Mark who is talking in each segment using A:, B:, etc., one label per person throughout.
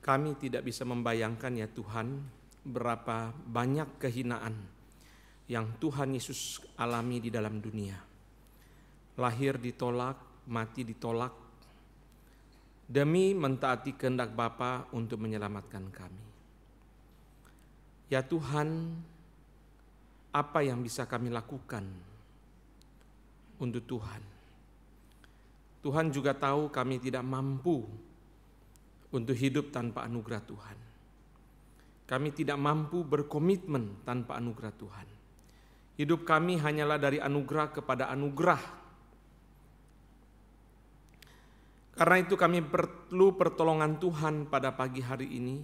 A: Kami tidak bisa membayangkan ya Tuhan, berapa banyak kehinaan yang Tuhan Yesus alami di dalam dunia. Lahir ditolak, mati ditolak, demi mentaati kehendak Bapa untuk menyelamatkan kami. Ya Tuhan, apa yang bisa kami lakukan untuk Tuhan? Tuhan juga tahu kami tidak mampu untuk hidup tanpa anugerah Tuhan. Kami tidak mampu berkomitmen tanpa anugerah Tuhan. Hidup kami hanyalah dari anugerah kepada anugerah. Karena itu kami perlu pertolongan Tuhan pada pagi hari ini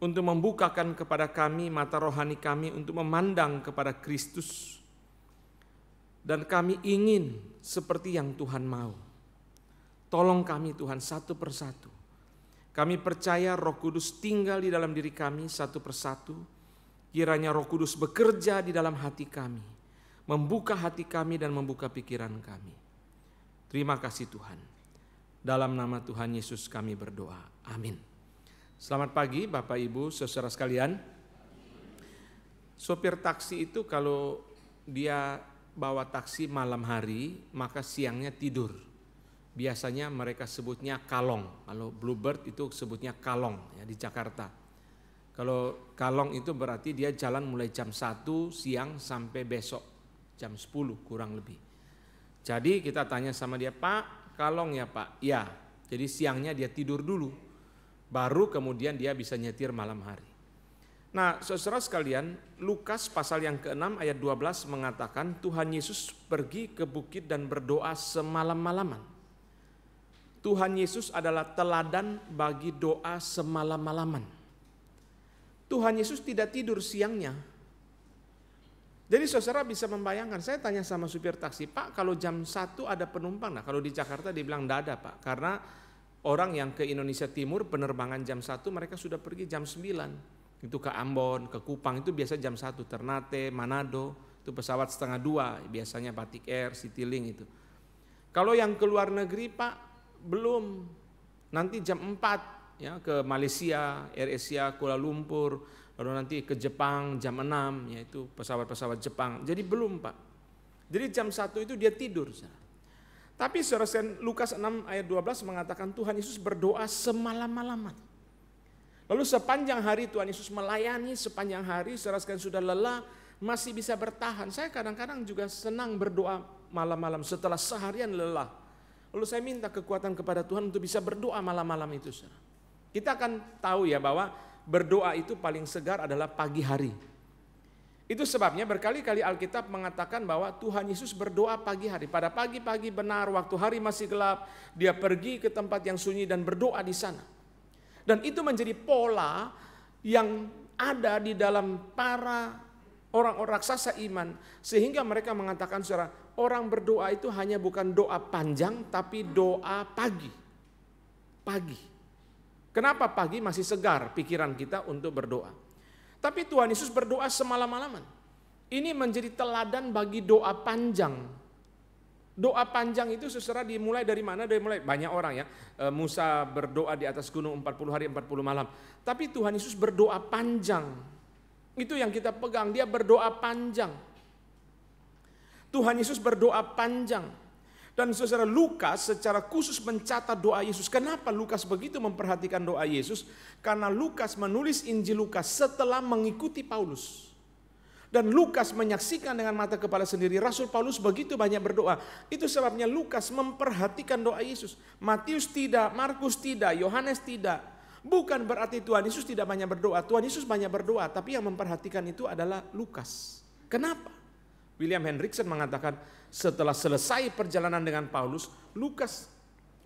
A: untuk membukakan kepada kami mata rohani kami untuk memandang kepada Kristus. Dan kami ingin seperti yang Tuhan mau. Tolong kami Tuhan satu persatu. Kami percaya Roh Kudus tinggal di dalam diri kami satu persatu. Kiranya Roh Kudus bekerja di dalam hati kami, membuka hati kami dan membuka pikiran kami. Terima kasih Tuhan. Dalam nama Tuhan Yesus kami berdoa. Amin. Selamat pagi Bapak Ibu saudara sekalian. Sopir taksi itu kalau dia bawa taksi malam hari, maka siangnya tidur. Biasanya mereka sebutnya kalong. Kalau Bluebird itu sebutnya kalong ya, di Jakarta. Kalau kalong itu berarti dia jalan mulai jam 1 siang sampai besok jam 10 kurang lebih. Jadi kita tanya sama dia, Pak kalong ya Pak? Ya, jadi siangnya dia tidur dulu. Baru kemudian dia bisa nyetir malam hari. Nah saudara sekalian, Lukas pasal yang ke-6 ayat 12 mengatakan Tuhan Yesus pergi ke bukit dan berdoa semalam-malaman. Tuhan Yesus adalah teladan bagi doa semalam-malaman. Tuhan Yesus tidak tidur siangnya. Jadi saudara bisa membayangkan, saya tanya sama supir taksi, Pak kalau jam 1 ada penumpang, nah kalau di Jakarta dibilang tidak ada Pak. Karena orang yang ke Indonesia Timur penerbangan jam 1 mereka sudah pergi jam 9. Itu ke Ambon, ke Kupang itu biasa jam 1, Ternate, Manado, itu pesawat setengah 2, biasanya Batik Air, Citylink itu. Kalau yang ke luar negeri Pak, belum, nanti jam 4 ya ke Malaysia, AirAsia, Kuala Lumpur, lalu nanti ke Jepang jam 6, yaitu pesawat-pesawat Jepang. Jadi belum Pak. Jadi jam 1 itu dia tidur. Tapi saudara Lukas 6 ayat 12 mengatakan Tuhan Yesus berdoa semalam-malaman. Lalu sepanjang hari Tuhan Yesus melayani, sepanjang hari saudara sekalian sudah lelah, masih bisa bertahan. Saya kadang-kadang juga senang berdoa malam-malam setelah seharian lelah. Lalu saya minta kekuatan kepada Tuhan untuk bisa berdoa malam-malam itu. Kita akan tahu ya bahwa berdoa itu paling segar adalah pagi hari. Itu sebabnya berkali-kali Alkitab mengatakan bahwa Tuhan Yesus berdoa pagi hari. Pada pagi-pagi benar waktu hari masih gelap, dia pergi ke tempat yang sunyi dan berdoa di sana. Dan itu menjadi pola yang ada di dalam para orang-orang raksasa iman. Sehingga mereka mengatakan saudara, orang berdoa itu hanya bukan doa panjang tapi doa pagi. Pagi. Kenapa pagi? Masih segar pikiran kita untuk berdoa. Tapi Tuhan Yesus berdoa semalam-malaman. Ini menjadi teladan bagi doa panjang. Doa panjang itu saudara dimulai dari mana? Dari mulai banyak orang ya. Musa berdoa di atas gunung 40 hari 40 malam. Tapi Tuhan Yesus berdoa panjang. Itu yang kita pegang, dia berdoa panjang. Tuhan Yesus berdoa panjang. Dan saudara Lukas secara khusus mencatat doa Yesus. Kenapa Lukas begitu memperhatikan doa Yesus? Karena Lukas menulis Injil Lukas setelah mengikuti Paulus. Dan Lukas menyaksikan dengan mata kepala sendiri Rasul Paulus begitu banyak berdoa. Itu sebabnya Lukas memperhatikan doa Yesus. Matius tidak, Markus tidak, Yohanes tidak. Bukan berarti Tuhan Yesus tidak banyak berdoa. Tuhan Yesus banyak berdoa, tapi yang memperhatikan itu adalah Lukas. Kenapa? William Hendriksen mengatakan setelah selesai perjalanan dengan Paulus, Lukas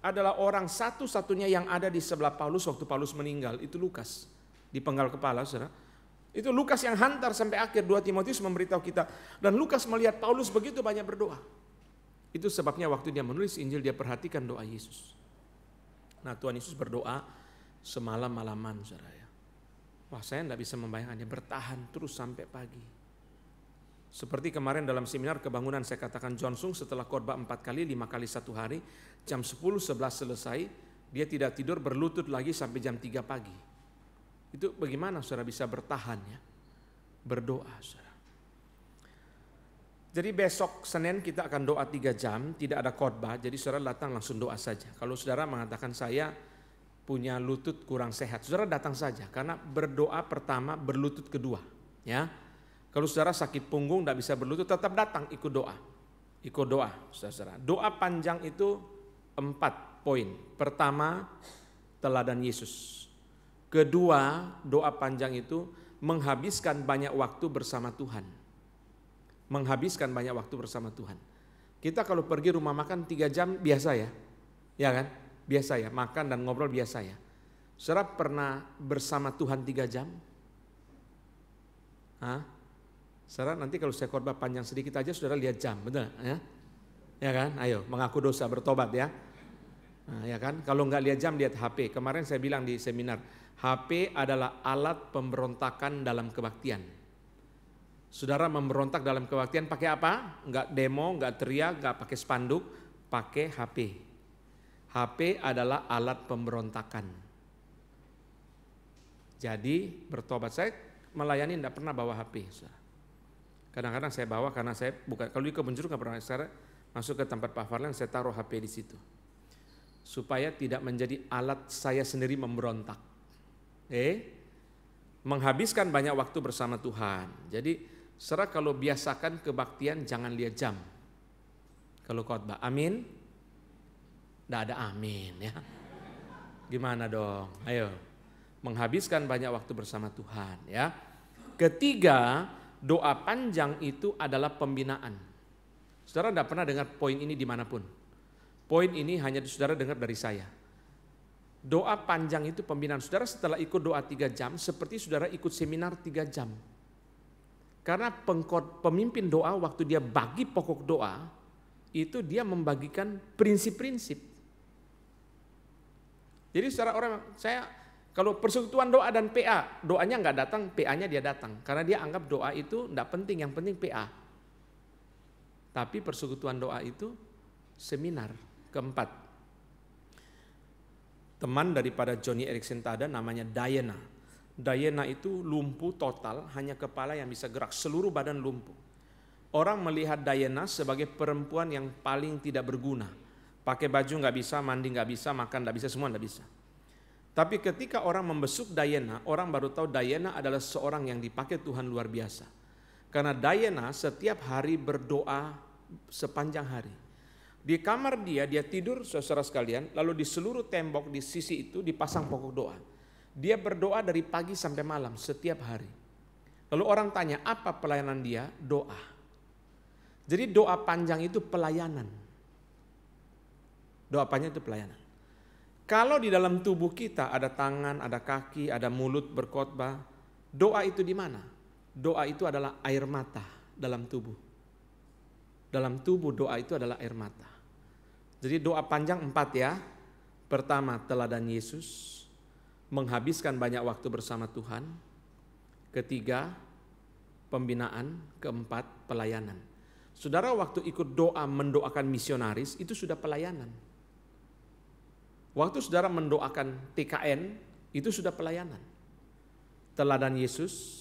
A: adalah orang satu-satunya yang ada di sebelah Paulus waktu Paulus meninggal. Itu Lukas, di penggal kepala saudara. Itu Lukas yang hantar sampai akhir. 2 Timotius memberitahu kita. Dan Lukas melihat Paulus begitu banyak berdoa. Itu sebabnya waktu dia menulis Injil dia perhatikan doa Yesus. Nah Tuhan Yesus berdoa semalam-malaman saudara ya. Wah saya tidak bisa membayangkan dia bertahan terus sampai pagi. Seperti kemarin dalam seminar kebangunan saya katakan John Sung setelah khotbah 4 kali, 5 kali 1 hari, jam 10, 11 selesai, dia tidak tidur berlutut lagi sampai jam 3 pagi. Itu bagaimana saudara bisa bertahan ya? Berdoa saudara. Jadi besok Senin kita akan doa 3 jam, tidak ada khotbah, jadi saudara datang langsung doa saja. Kalau saudara mengatakan saya punya lutut kurang sehat, saudara datang saja, karena berdoa pertama berlutut kedua. Ya, kalau saudara sakit punggung tidak bisa berlutut, tetap datang ikut doa. Ikut doa, saudara. Doa panjang itu 4 poin. Pertama, teladan Yesus. Kedua, doa panjang itu menghabiskan banyak waktu bersama Tuhan. Menghabiskan banyak waktu bersama Tuhan. Kita kalau pergi rumah makan 3 jam biasa ya, ya kan? Biasa ya, makan dan ngobrol biasa ya. Saudara pernah bersama Tuhan 3 jam? Hah? Saudara nanti kalau saya khotbah panjang sedikit aja saudara lihat jam, betul ya? Ya kan? Ayo mengaku dosa bertobat ya. Nah, ya kan? Kalau nggak lihat jam lihat HP. Kemarin saya bilang di seminar, HP adalah alat pemberontakan dalam kebaktian. Saudara memberontak dalam kebaktian pakai apa? Nggak demo, nggak teriak, nggak pakai spanduk, pakai HP. HP adalah alat pemberontakan. Jadi bertobat, saya melayani tidak pernah bawa HP. Kadang-kadang saya bawa karena saya bukan, kalau di kebun jeruk nggak pernah, saya masuk ke tempat Pak Farlan saya taruh HP di situ. Supaya tidak menjadi alat saya sendiri memberontak. Menghabiskan banyak waktu bersama Tuhan. Jadi saudara kalau biasakan kebaktian jangan lihat jam. Kalau khotbah, amin. Tidak ada amin ya. Gimana dong? Ayo. Menghabiskan banyak waktu bersama Tuhan ya. Ketiga, doa panjang itu adalah pembinaan. Saudara tidak pernah dengar poin ini dimanapun. Poin ini hanya saudara dengar dari saya. Doa panjang itu pembinaan. Saudara setelah ikut doa 3 jam, seperti saudara ikut seminar 3 jam. Karena pemimpin doa waktu dia bagi pokok doa, itu dia membagikan prinsip-prinsip. Jadi saudara orang, saya kalau persekutuan doa dan PA, doanya nggak datang, PA-nya dia datang. Karena dia anggap doa itu nggak penting, yang penting PA. Tapi persekutuan doa itu seminar. Keempat, teman daripada Johnny Erickson Tada namanya Diana. Diana itu lumpuh total, hanya kepala yang bisa gerak, seluruh badan lumpuh. Orang melihat Diana sebagai perempuan yang paling tidak berguna. Pakai baju nggak bisa, mandi nggak bisa, makan nggak bisa, semua nggak bisa. Tapi ketika orang membesuk Diana, orang baru tahu Diana adalah seorang yang dipakai Tuhan luar biasa. Karena Diana setiap hari berdoa sepanjang hari. Di kamar dia tidur saudara sekalian, lalu di seluruh tembok di sisi itu dipasang pokok doa. Dia berdoa dari pagi sampai malam setiap hari. Lalu orang tanya, apa pelayanan dia? Doa. Jadi doa panjang itu pelayanan. Doa panjang itu pelayanan. Kalau di dalam tubuh kita ada tangan, ada kaki, ada mulut berkhotbah, doa itu di mana? Doa itu adalah air mata dalam tubuh. Dalam tubuh doa itu adalah air mata. Jadi doa panjang 4 ya. Pertama, teladan Yesus, menghabiskan banyak waktu bersama Tuhan. Ketiga, pembinaan. Keempat, pelayanan. Saudara waktu ikut doa mendoakan misionaris itu sudah pelayanan. Waktu saudara mendoakan TKN, itu sudah pelayanan. Teladan Yesus,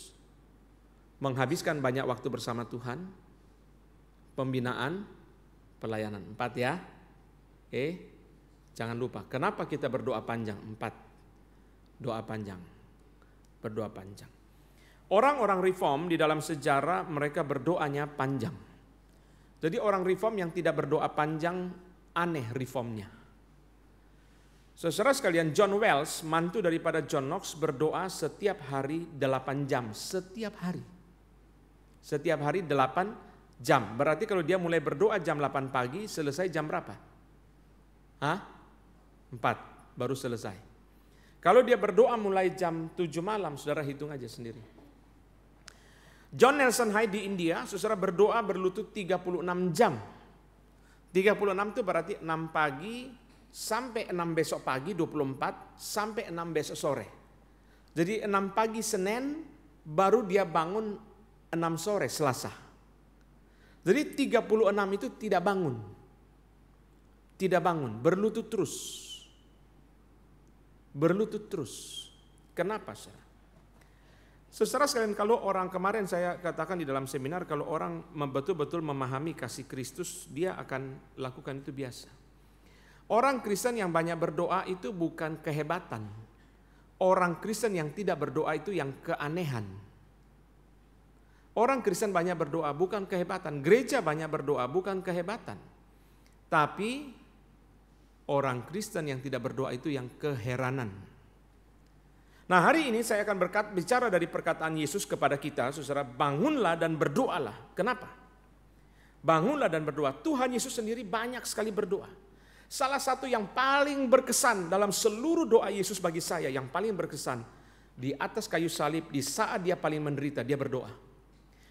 A: menghabiskan banyak waktu bersama Tuhan, pembinaan, pelayanan. 4 ya. Jangan lupa, kenapa kita berdoa panjang? 4. Doa panjang. Berdoa panjang. Orang-orang reform di dalam sejarah mereka berdoanya panjang. Jadi orang reform yang tidak berdoa panjang, aneh reformnya. Saudara sekalian, John Wells, mantu daripada John Knox, berdoa setiap hari 8 jam. Setiap hari. Setiap hari 8 jam. Berarti kalau dia mulai berdoa jam 8 pagi, selesai jam berapa? 4, baru selesai. Kalau dia berdoa mulai jam 7 malam, saudara hitung aja sendiri. John Nelson Hyde di India, saudara berdoa berlutut 36 jam. 36 itu berarti 6 pagi, sampai 6 besok pagi 24, sampai 6 besok sore. Jadi 6 pagi Senin, baru dia bangun 6 sore Selasa. Jadi 36 itu tidak bangun. Tidak bangun, berlutut terus. berlutut terus. Kenapa, saudara? Saudara sekalian, kalau orang, kemarin saya katakan di dalam seminar, kalau orang betul-betul memahami kasih Kristus, dia akan lakukan itu biasa. Orang Kristen yang banyak berdoa itu bukan kehebatan. Orang Kristen yang tidak berdoa itu yang keanehan. Orang Kristen banyak berdoa bukan kehebatan. Gereja banyak berdoa bukan kehebatan. Tapi orang Kristen yang tidak berdoa itu yang keheranan. Nah, hari ini saya akan bicara dari perkataan Yesus kepada kita, saudara, bangunlah dan berdoalah. Kenapa? Bangunlah dan berdoa. Tuhan Yesus sendiri banyak sekali berdoa. Salah satu yang paling berkesan dalam seluruh doa Yesus bagi saya, yang paling berkesan, di atas kayu salib, di saat dia paling menderita, dia berdoa.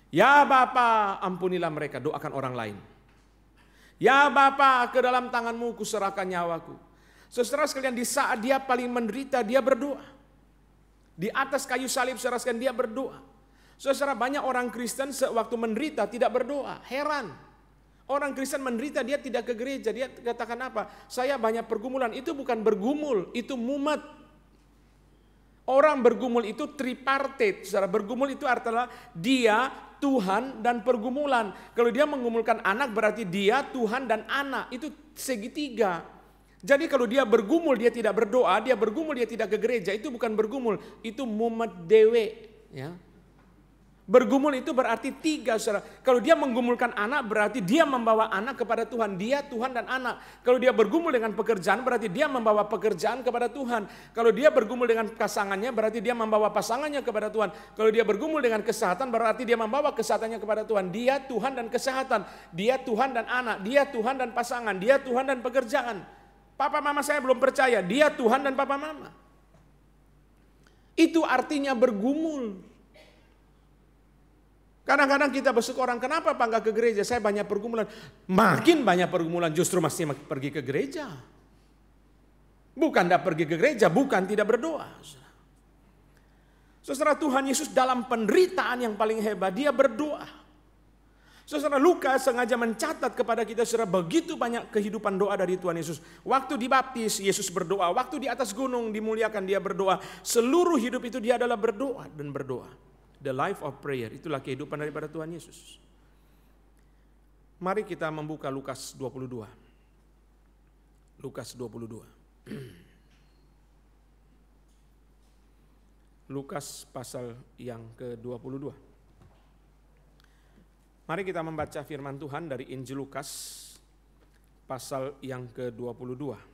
A: Ya Bapa, ampunilah mereka, doakan orang lain. Ya Bapa, ke dalam tangan-Mu kuserahkan nyawaku. Saudara sekalian, di saat dia paling menderita, dia berdoa. Di atas kayu salib, saudara sekalian, dia berdoa. Saudara, banyak orang Kristen sewaktu menderita tidak berdoa. Heran. Orang Kristen menderita, dia tidak ke gereja. Dia katakan apa? Saya banyak pergumulan. Itu bukan bergumul, itu mumet. Orang bergumul itu tripartite. Saudara, bergumul itu artinya dia, Tuhan, dan pergumulan. Kalau dia mengumulkan anak, berarti dia, Tuhan, dan anak. Itu segitiga. Jadi kalau dia bergumul, dia tidak berdoa, dia bergumul, dia tidak ke gereja, itu bukan bergumul, itu mumet dewe. Ya. Bergumul itu berarti tiga, saudara. Kalau dia menggumulkan anak, berarti dia membawa anak kepada Tuhan. Dia, Tuhan, dan anak. Kalau dia bergumul dengan pekerjaan, berarti dia membawa pekerjaan kepada Tuhan. Kalau dia bergumul dengan pasangannya, berarti dia membawa pasangannya kepada Tuhan. Kalau dia bergumul dengan kesehatan, berarti dia membawa kesehatannya kepada Tuhan. Dia, Tuhan, dan kesehatan. Dia, Tuhan, dan anak. Dia, Tuhan, dan pasangan. Dia, Tuhan, dan pekerjaan. Papa mama saya belum percaya, dia Tuhan dan papa mama. Itu artinya bergumul. Kadang-kadang kita besuk orang, kenapa Pak nggak ke gereja? Saya banyak pergumulan. Makin banyak pergumulan justru mesti pergi ke gereja. Bukan tidak pergi ke gereja, bukan tidak berdoa. Saudara, Tuhan Yesus dalam penderitaan yang paling hebat, dia berdoa. Saudara, Lukas sengaja mencatat kepada kita, saudara, begitu banyak kehidupan doa dari Tuhan Yesus. Waktu dibaptis, Yesus berdoa. Waktu di atas gunung dimuliakan, dia berdoa. Seluruh hidup itu dia adalah berdoa dan berdoa. The life of prayer, itulah kehidupan daripada Tuhan Yesus. Mari kita membuka Lukas 22. Lukas 22. Lukas pasal yang ke-22. Mari kita membaca firman Tuhan dari Injil Lukas pasal yang ke-22.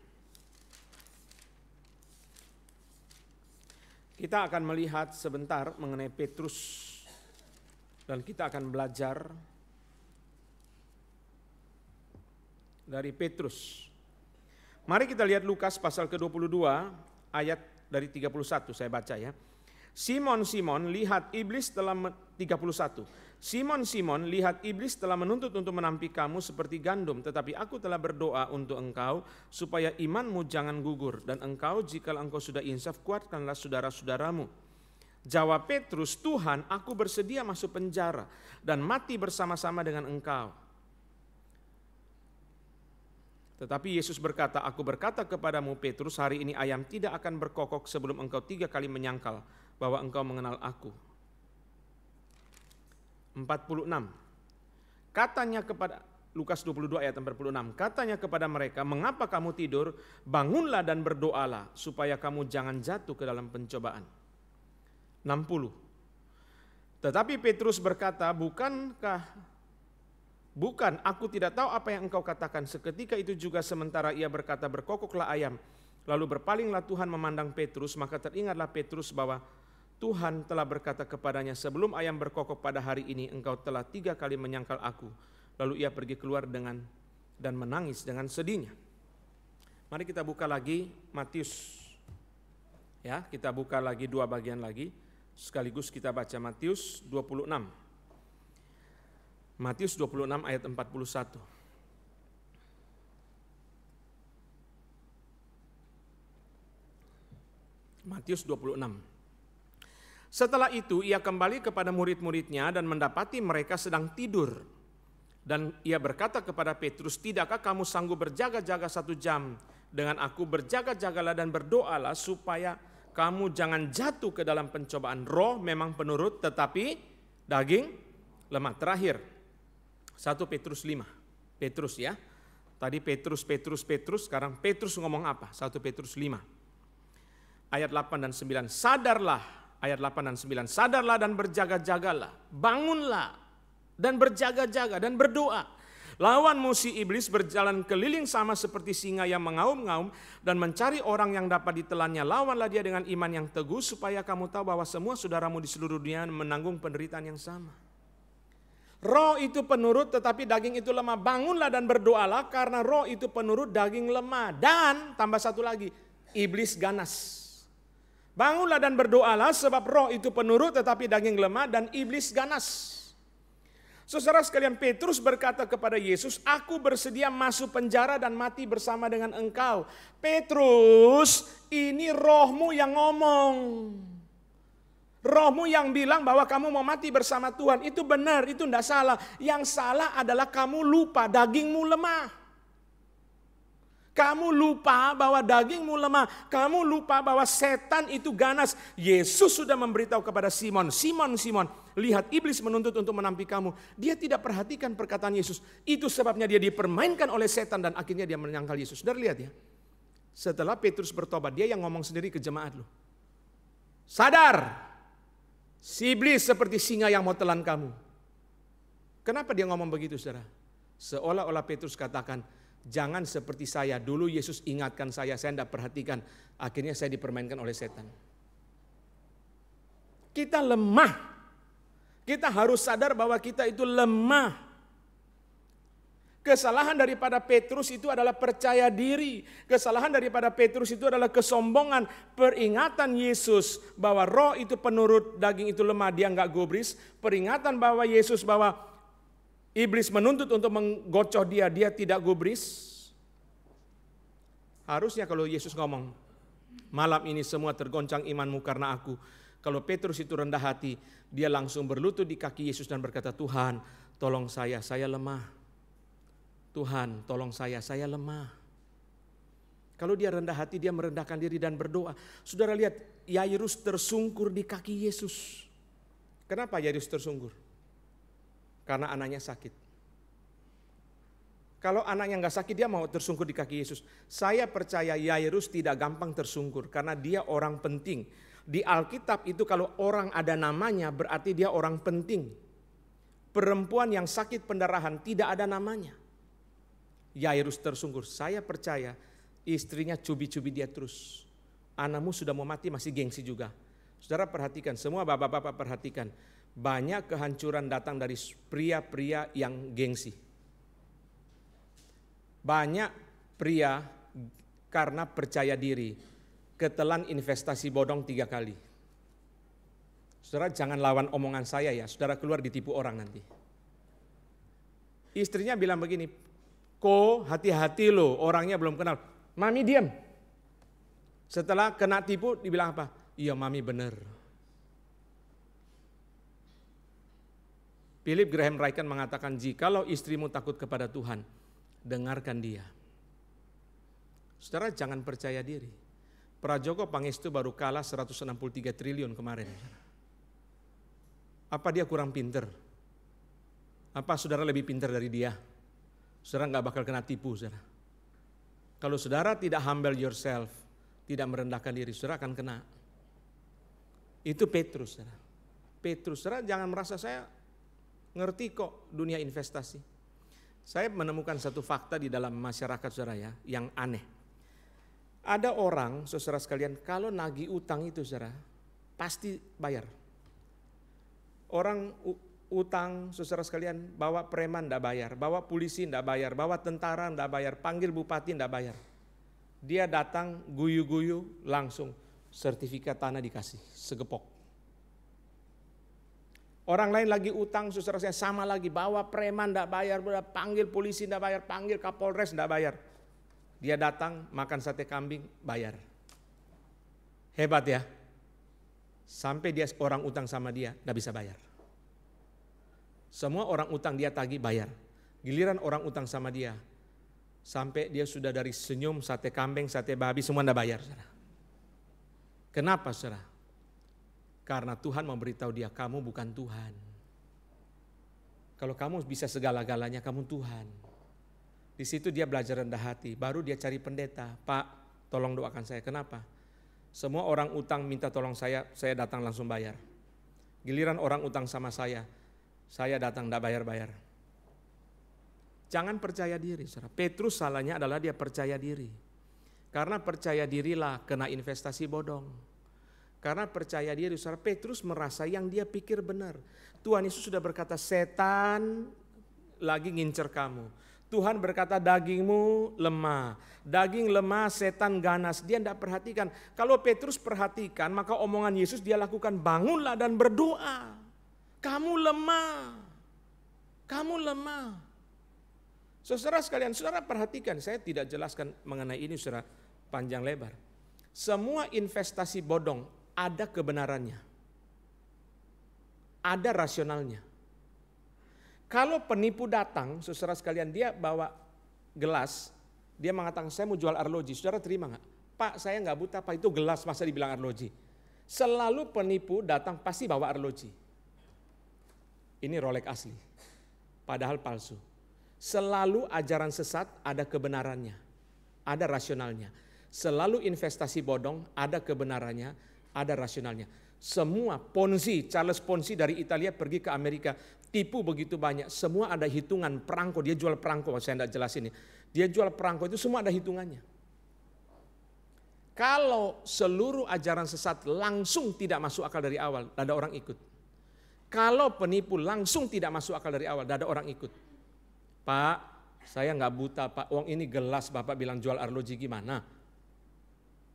A: Kita akan melihat sebentar mengenai Petrus dan kita akan belajar dari Petrus. Mari kita lihat Lukas pasal ke-22 ayat dari 31, saya baca ya. Simon, Simon, lihat iblis telah 31. Simon, Simon, lihat iblis telah menuntut untuk menampik kamu seperti gandum, tetapi aku telah berdoa untuk engkau supaya imanmu jangan gugur, dan engkau jikalau engkau sudah insaf kuatkanlah saudara-saudaramu. Jawab Petrus, Tuhan, aku bersedia masuk penjara dan mati bersama-sama dengan engkau. Tetapi Yesus berkata, aku berkata kepadamu Petrus, hari ini ayam tidak akan berkokok sebelum engkau 3 kali menyangkal bahwa engkau mengenal aku. 46. Katanya kepada Lukas 22 ayat 46. Katanya kepada mereka, mengapa kamu tidur? Bangunlah dan berdoalah supaya kamu jangan jatuh ke dalam pencobaan. 60. Tetapi Petrus berkata, bukan, aku tidak tahu apa yang engkau katakan. Seketika itu juga sementara ia berkata, berkokoklah ayam. Lalu berpalinglah Tuhan memandang Petrus, maka teringatlah Petrus bahwa Tuhan telah berkata kepadanya, sebelum ayam berkokok pada hari ini, engkau telah 3 kali menyangkal aku. Lalu ia pergi keluar dan menangis dengan sedihnya. Mari kita buka lagi Matius. Ya, kita buka lagi 2 bagian lagi. Sekaligus kita baca Matius 26. Matius 26 ayat 41. Matius 26. Setelah itu ia kembali kepada murid-muridnya dan mendapati mereka sedang tidur. Dan ia berkata kepada Petrus, tidakkah kamu sanggup berjaga-jaga 1 jam? dengan aku berjaga-jagalah dan berdoalah supaya kamu jangan jatuh ke dalam pencobaan. Roh memang penurut tetapi daging lemah. Terakhir 1 Petrus 5. Petrus ya. Tadi Petrus, sekarang Petrus ngomong apa? 1 Petrus 5. Ayat 8 dan 9. Sadarlah, ayat 8 dan 9. Sadarlah dan berjaga-jagalah. Bangunlah dan berjaga-jaga dan berdoa. Lawan musuh iblis berjalan keliling sama seperti singa yang mengaum-ngaum dan mencari orang yang dapat ditelannya. Lawanlah dia dengan iman yang teguh supaya kamu tahu bahwa semua saudaramu di seluruh dunia menanggung penderitaan yang sama. Roh itu penurut tetapi daging itu lemah. Bangunlah dan berdoalah karena roh itu penurut, daging lemah. Dan tambah satu lagi, iblis ganas. Bangunlah dan berdoalah sebab roh itu penurut tetapi daging lemah dan iblis ganas. Saudara sekalian, Petrus berkata kepada Yesus, aku bersedia masuk penjara dan mati bersama dengan engkau. Petrus, ini rohmu yang ngomong. Rohmu yang bilang bahwa kamu mau mati bersama Tuhan. Itu benar, itu tidak salah. Yang salah adalah kamu lupa dagingmu lemah. Kamu lupa bahwa dagingmu lemah. Kamu lupa bahwa setan itu ganas. Yesus sudah memberitahu kepada Simon, Simon, lihat iblis menuntut untuk menampik kamu. Dia tidak perhatikan perkataan Yesus. Itu sebabnya dia dipermainkan oleh setan dan akhirnya dia menyangkal Yesus. Saudara lihat ya. Setelah Petrus bertobat, dia yang ngomong sendiri ke jemaat loh. Sadar, si iblis seperti singa yang mau telan kamu. Kenapa dia ngomong begitu, saudara? Seolah-olah Petrus katakan, jangan seperti saya. Dulu Yesus ingatkan saya tidak perhatikan. Akhirnya saya dipermainkan oleh setan. Kita lemah. Kita harus sadar bahwa kita itu lemah. Kesalahan daripada Petrus itu adalah percaya diri. Kesalahan daripada Petrus itu adalah kesombongan. Peringatan Yesus bahwa roh itu penurut, daging itu lemah, dia enggak gubris. Peringatan bahwa Yesus bahwa iblis menuntut untuk menggocoh dia, dia tidak gubris. Harusnya kalau Yesus ngomong, malam ini semua tergoncang imanmu karena aku. Kalau Petrus itu rendah hati, dia langsung berlutut di kaki Yesus dan berkata, Tuhan tolong saya lemah. Tuhan tolong saya lemah. Kalau dia rendah hati, dia merendahkan diri dan berdoa. Saudara lihat, Yairus tersungkur di kaki Yesus. Kenapa Yairus tersungkur? Karena anaknya sakit. Kalau anaknya nggak sakit, dia mau tersungkur di kaki Yesus. Saya percaya Yairus tidak gampang tersungkur karena dia orang penting. Di Alkitab itu kalau orang ada namanya berarti dia orang penting. Perempuan yang sakit pendarahan tidak ada namanya. Yairus tersungkur. Saya percaya istrinya cubi-cubi dia terus. Anakmu sudah mau mati masih gengsi juga. Saudara perhatikan, semua bapak-bapak perhatikan. Banyak kehancuran datang dari pria-pria yang gengsi. Banyak pria karena percaya diri ketelan investasi bodong 3 kali. Saudara jangan lawan omongan saya ya, saudara keluar ditipu orang nanti. Istrinya bilang begini, hati-hati loh, orangnya belum kenal. Mami diam. Setelah kena tipu dibilang apa? Iya mami benar. Philip Graham Ryken mengatakan, jikalau istrimu takut kepada Tuhan, dengarkan dia. Saudara jangan percaya diri. Prajogo Pangestu baru kalah 163 triliun kemarin. Apa dia kurang pinter? Apa saudara lebih pintar dari dia? Saudara nggak bakal kena tipu, saudara. Kalau saudara tidak humble yourself, tidak merendahkan diri, saudara akan kena. Itu Petrus, saudara. Petrus, saudara jangan merasa saya ngerti kok dunia investasi. Saya menemukan satu fakta di dalam masyarakat, saudara ya, yang aneh. Ada orang, saudara sekalian, kalau nagih utang itu, saudara, pasti bayar. Orang utang, saudara sekalian, bawa preman tidak bayar, bawa polisi tidak bayar, bawa tentara tidak bayar, panggil bupati tidak bayar. Dia datang guyu-guyu langsung sertifikat tanah dikasih, segepok. Orang lain lagi utang, saudara sekalian, sama lagi, bawa preman tidak bayar, panggil polisi tidak bayar, panggil kapolres tidak bayar. Dia datang makan sate kambing, bayar. Hebat ya. Sampai dia orang utang sama dia, tidak bisa bayar. Semua orang utang dia tagih bayar. Giliran orang utang sama dia, Sampai dia sudah dari senyum, sate kambing, sate babi, semua Anda bayar. Saudara. Kenapa saudara? Karena Tuhan memberitahu dia, kamu bukan Tuhan. Kalau kamu bisa segala-galanya, kamu Tuhan. Di situ dia belajar rendah hati, baru dia cari pendeta. Pak, tolong doakan saya. Kenapa? Semua orang utang minta tolong saya datang langsung bayar. Giliran orang utang sama saya datang tidak bayar-bayar. Jangan percaya diri, saudara. Petrus salahnya adalah dia percaya diri. Karena percaya dirilah kena investasi bodong. Karena percaya diri, saudara, Petrus merasa yang dia pikir benar. Tuhan Yesus sudah berkata, setan lagi ngincer kamu. Tuhan berkata dagingmu lemah. Daging lemah, setan ganas. Dia tidak perhatikan. Kalau Petrus perhatikan, maka omongan Yesus dia lakukan, bangunlah dan berdoa. Kamu lemah. Kamu lemah. Saudara sekalian, saudara perhatikan, saya tidak jelaskan mengenai ini saudara panjang lebar. Semua investasi bodong ada kebenarannya. Ada rasionalnya. Kalau penipu datang, saudara sekalian, dia bawa gelas, dia mengatakan saya mau jual arloji, saudara terima nggak? Pak, saya nggak buta, Pak, itu gelas masa dibilang arloji. Selalu penipu datang pasti bawa arloji. Ini Rolex asli, padahal palsu. Selalu ajaran sesat ada kebenarannya, ada rasionalnya. Selalu investasi bodong ada kebenarannya, ada rasionalnya. Semua Ponzi, Charles Ponzi dari Italia pergi ke Amerika, tipu begitu banyak. Semua ada hitungan perangko, dia jual perangko, saya tidak jelasin ini. Dia jual perangko itu semua ada hitungannya. Kalau seluruh ajaran sesat langsung tidak masuk akal dari awal, tidak ada orang ikut. Kalau penipu langsung tidak masuk akal dari awal, tidak ada orang ikut. Pak, saya nggak buta Pak, uang ini gelas Bapak bilang jual arloji gimana?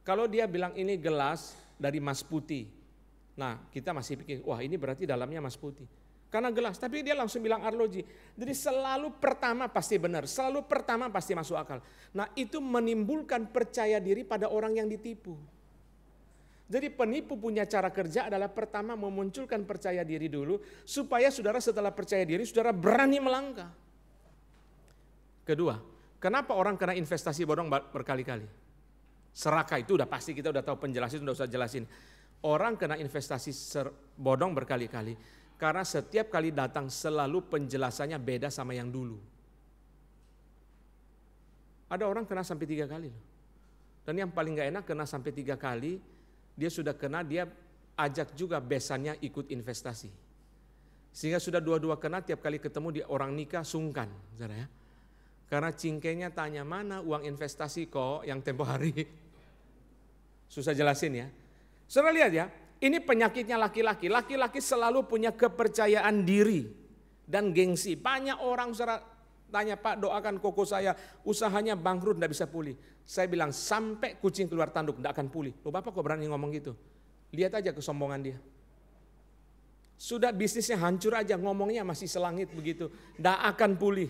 A: Kalau dia bilang ini gelas dari emas putih, nah kita masih pikir, wah ini berarti dalamnya emas putih. Karena gelas, tapi dia langsung bilang arloji. Jadi selalu pertama pasti benar, selalu pertama pasti masuk akal. Nah itu menimbulkan percaya diri pada orang yang ditipu. Jadi penipu punya cara kerja adalah pertama memunculkan percaya diri dulu, supaya saudara setelah percaya diri, saudara berani melangkah. Kedua, kenapa orang kena investasi bodong berkali-kali? Serakah itu udah pasti, kita udah tahu penjelasan, udah usah jelasin. Orang kena investasi bodong berkali-kali karena setiap kali datang selalu penjelasannya beda sama yang dulu. Ada orang kena sampai 3 kali loh. Dan yang paling gak enak kena sampai 3 kali, dia sudah kena, dia ajak juga besannya ikut investasi. Sehingga sudah dua-dua kena, tiap kali ketemu dia orang nikah sungkan, saudara ya. Karena cingkenya tanya, mana uang investasi kok yang tempo hari. Susah jelasin ya. Saudara lihat ya, ini penyakitnya laki-laki. Laki-laki selalu punya kepercayaan diri dan gengsi. Banyak orang saudara tanya, Pak doakan koko saya, usahanya bangkrut tidak bisa pulih. Saya bilang sampai kucing keluar tanduk tidak akan pulih. Loh Bapak kok berani ngomong gitu? Lihat aja kesombongan dia. Sudah bisnisnya hancur aja, ngomongnya masih selangit begitu. Tidak akan pulih.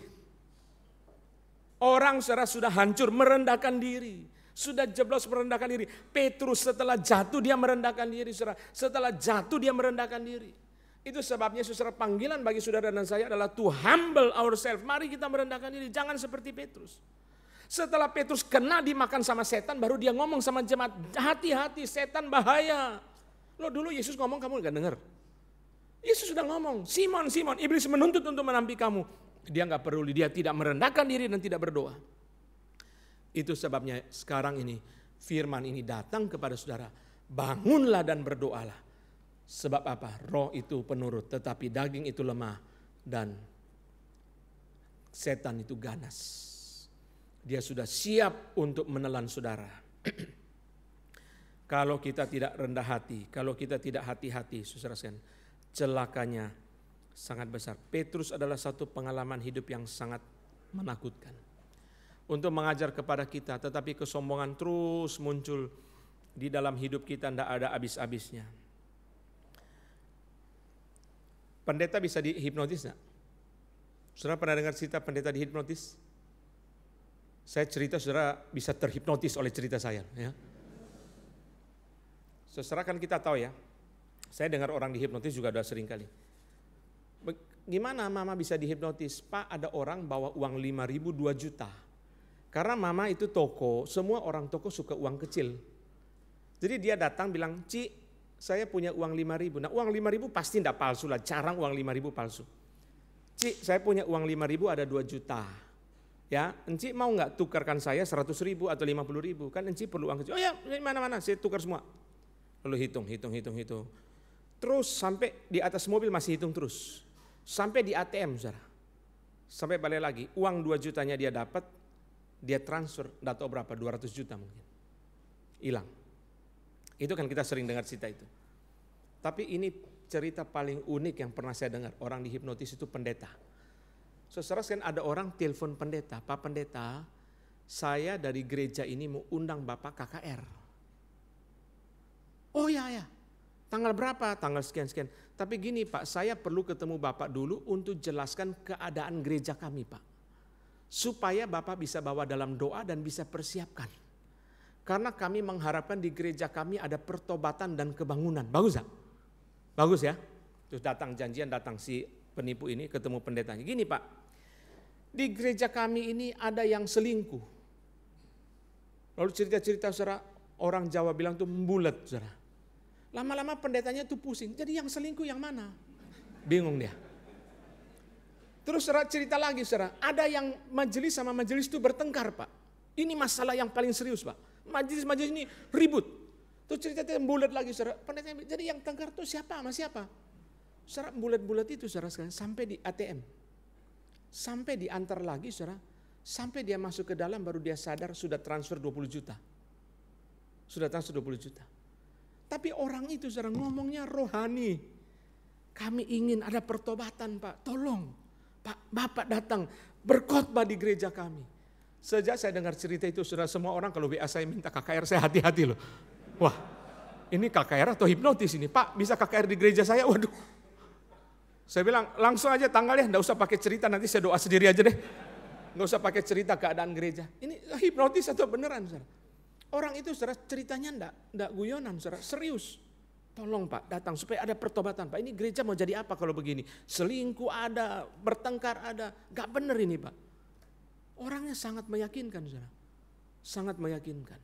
A: Orang saudara sudah hancur, merendahkan diri. Sudah jeblos merendahkan diri. Petrus setelah jatuh dia merendahkan diri. Saudara. Setelah jatuh dia merendahkan diri. Itu sebabnya saudara panggilan bagi saudara dan saya adalah to humble ourselves. Mari kita merendahkan diri, jangan seperti Petrus. Setelah Petrus kena dimakan sama setan, baru dia ngomong sama jemaat, hati-hati setan bahaya. Loh dulu Yesus ngomong kamu gak dengar. Yesus sudah ngomong, Simon, Simon, iblis menuntut untuk menampi kamu. Dia gak peduli, dia tidak merendahkan diri dan tidak berdoa. Itu sebabnya sekarang ini firman ini datang kepada saudara. Bangunlah dan berdoalah. Sebab apa? Roh itu penurut, tetapi daging itu lemah dan setan itu ganas. Dia sudah siap untuk menelan saudara. Kalau kita tidak rendah hati, kalau kita tidak hati-hati, saudara sekalian, celakanya sangat besar. Petrus adalah satu pengalaman hidup yang sangat menakutkan. Untuk mengajar kepada kita, tetapi kesombongan terus muncul di dalam hidup kita, tidak ada habis-habisnya. Pendeta bisa dihipnotis enggak? Saudara pernah dengar cerita pendeta dihipnotis? Saya cerita saudara bisa terhipnotis oleh cerita saya. Ya. Saudara kan kita tahu ya, saya dengar orang dihipnotis juga udah sering kali. Gimana mama bisa dihipnotis? Pak ada orang bawa uang 5.000 2 juta. Karena mama itu toko, semua orang toko suka uang kecil. Jadi dia datang bilang, Ci, saya punya uang 5.000. Nah uang 5.000 pasti tidak palsu lah, jarang uang 5.000 palsu. Ci, saya punya uang 5.000 ada 2 juta. Ya, Enci mau nggak tukarkan saya 100.000 atau 50.000? Kan Enci perlu uang kecil. Oh ya, mana-mana, saya tukar semua. Lalu hitung. Terus sampai di atas mobil masih hitung terus. Sampai di ATM, saudara. Sampai balik lagi, uang 2 jutanya dia dapat, dia transfer, enggak tahu berapa, 200 juta mungkin. Hilang. Itu kan kita sering dengar cerita itu. Tapi ini cerita paling unik yang pernah saya dengar. Orang dihipnotis itu pendeta. Saudara sekalian, ada orang telepon pendeta, Pak Pendeta, saya dari gereja ini mau undang Bapak KKR. Oh ya, tanggal berapa? Tanggal sekian-sekian. Tapi gini Pak, saya perlu ketemu Bapak dulu untuk jelaskan keadaan gereja kami Pak. Supaya Bapak bisa bawa dalam doa dan bisa persiapkan. Karena kami mengharapkan di gereja kami ada pertobatan dan kebangunan. Bagus gak? Bagus ya? Terus datang janjian, datang si penipu ini ketemu pendetanya. Gini Pak, di gereja kami ini ada yang selingkuh. Lalu cerita-cerita saudara, orang Jawa bilang tuh membulet saudara. Lama-lama pendetanya tuh pusing, jadi yang selingkuh yang mana? Bingung dia. Terus saudara cerita lagi saudara, ada yang majelis sama majelis itu bertengkar Pak. Ini masalah yang paling serius Pak. Majelis-majelis ini ribut. Terus cerita bulat lagi saudara, pendetanya, jadi yang tengkar itu siapa sama siapa? Saudara bulat-bulat itu saudara sekalian sampai di ATM. Sampai diantar lagi saudara, sampai dia masuk ke dalam baru dia sadar sudah transfer 20 juta. Sudah transfer 20 juta. Tapi orang itu saudara ngomongnya rohani. Kami ingin ada pertobatan Pak, tolong. Pak, Bapak datang berkhotbah di gereja kami. Sejak saya dengar cerita itu, saudara, semua orang kalau WA saya minta KKR, saya hati-hati loh. Wah, ini KKR atau hipnotis ini? Pak, bisa KKR di gereja saya? Waduh. Saya bilang, langsung aja tanggalnya, enggak usah pakai cerita, nanti saya doa sendiri aja deh. Enggak usah pakai cerita keadaan gereja. Ini hipnotis atau beneran, saudara? Orang itu, saudara, ceritanya enggak guyonan, saudara, serius. Tolong Pak datang supaya ada pertobatan. Pak ini gereja mau jadi apa kalau begini? Selingkuh ada, bertengkar ada. Gak bener ini Pak. Orangnya sangat meyakinkan saudara. Sangat meyakinkan.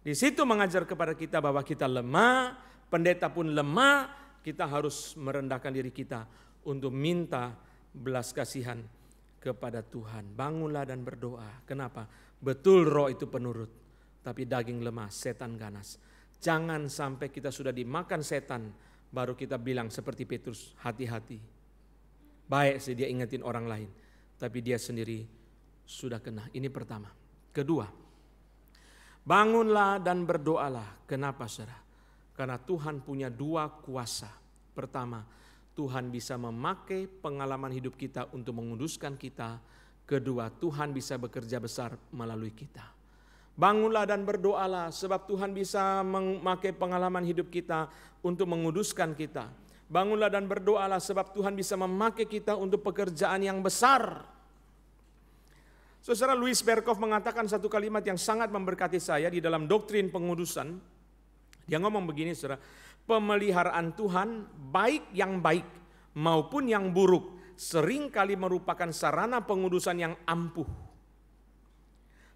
A: Di situ mengajar kepada kita bahwa kita lemah, pendeta pun lemah. Kita harus merendahkan diri kita untuk minta belas kasihan kepada Tuhan. Bangunlah dan berdoa. Kenapa? Betul roh itu penurut. Tapi daging lemah, setan ganas. Jangan sampai kita sudah dimakan setan, baru kita bilang seperti Petrus, hati-hati. Baik sih dia ingetin orang lain, tapi dia sendiri sudah kena. Ini pertama. Kedua, bangunlah dan berdoalah. Kenapa saudara? Karena Tuhan punya 2 kuasa. Pertama, Tuhan bisa memakai pengalaman hidup kita untuk menguduskan kita. Kedua, Tuhan bisa bekerja besar melalui kita. Bangunlah dan berdoalah sebab Tuhan bisa memakai pengalaman hidup kita untuk menguduskan kita. Bangunlah dan berdoalah sebab Tuhan bisa memakai kita untuk pekerjaan yang besar. Saudara, Louis Berkhof mengatakan satu kalimat yang sangat memberkati saya di dalam doktrin pengudusan. Dia ngomong begini saudara, pemeliharaan Tuhan baik yang baik maupun yang buruk seringkali merupakan sarana pengudusan yang ampuh.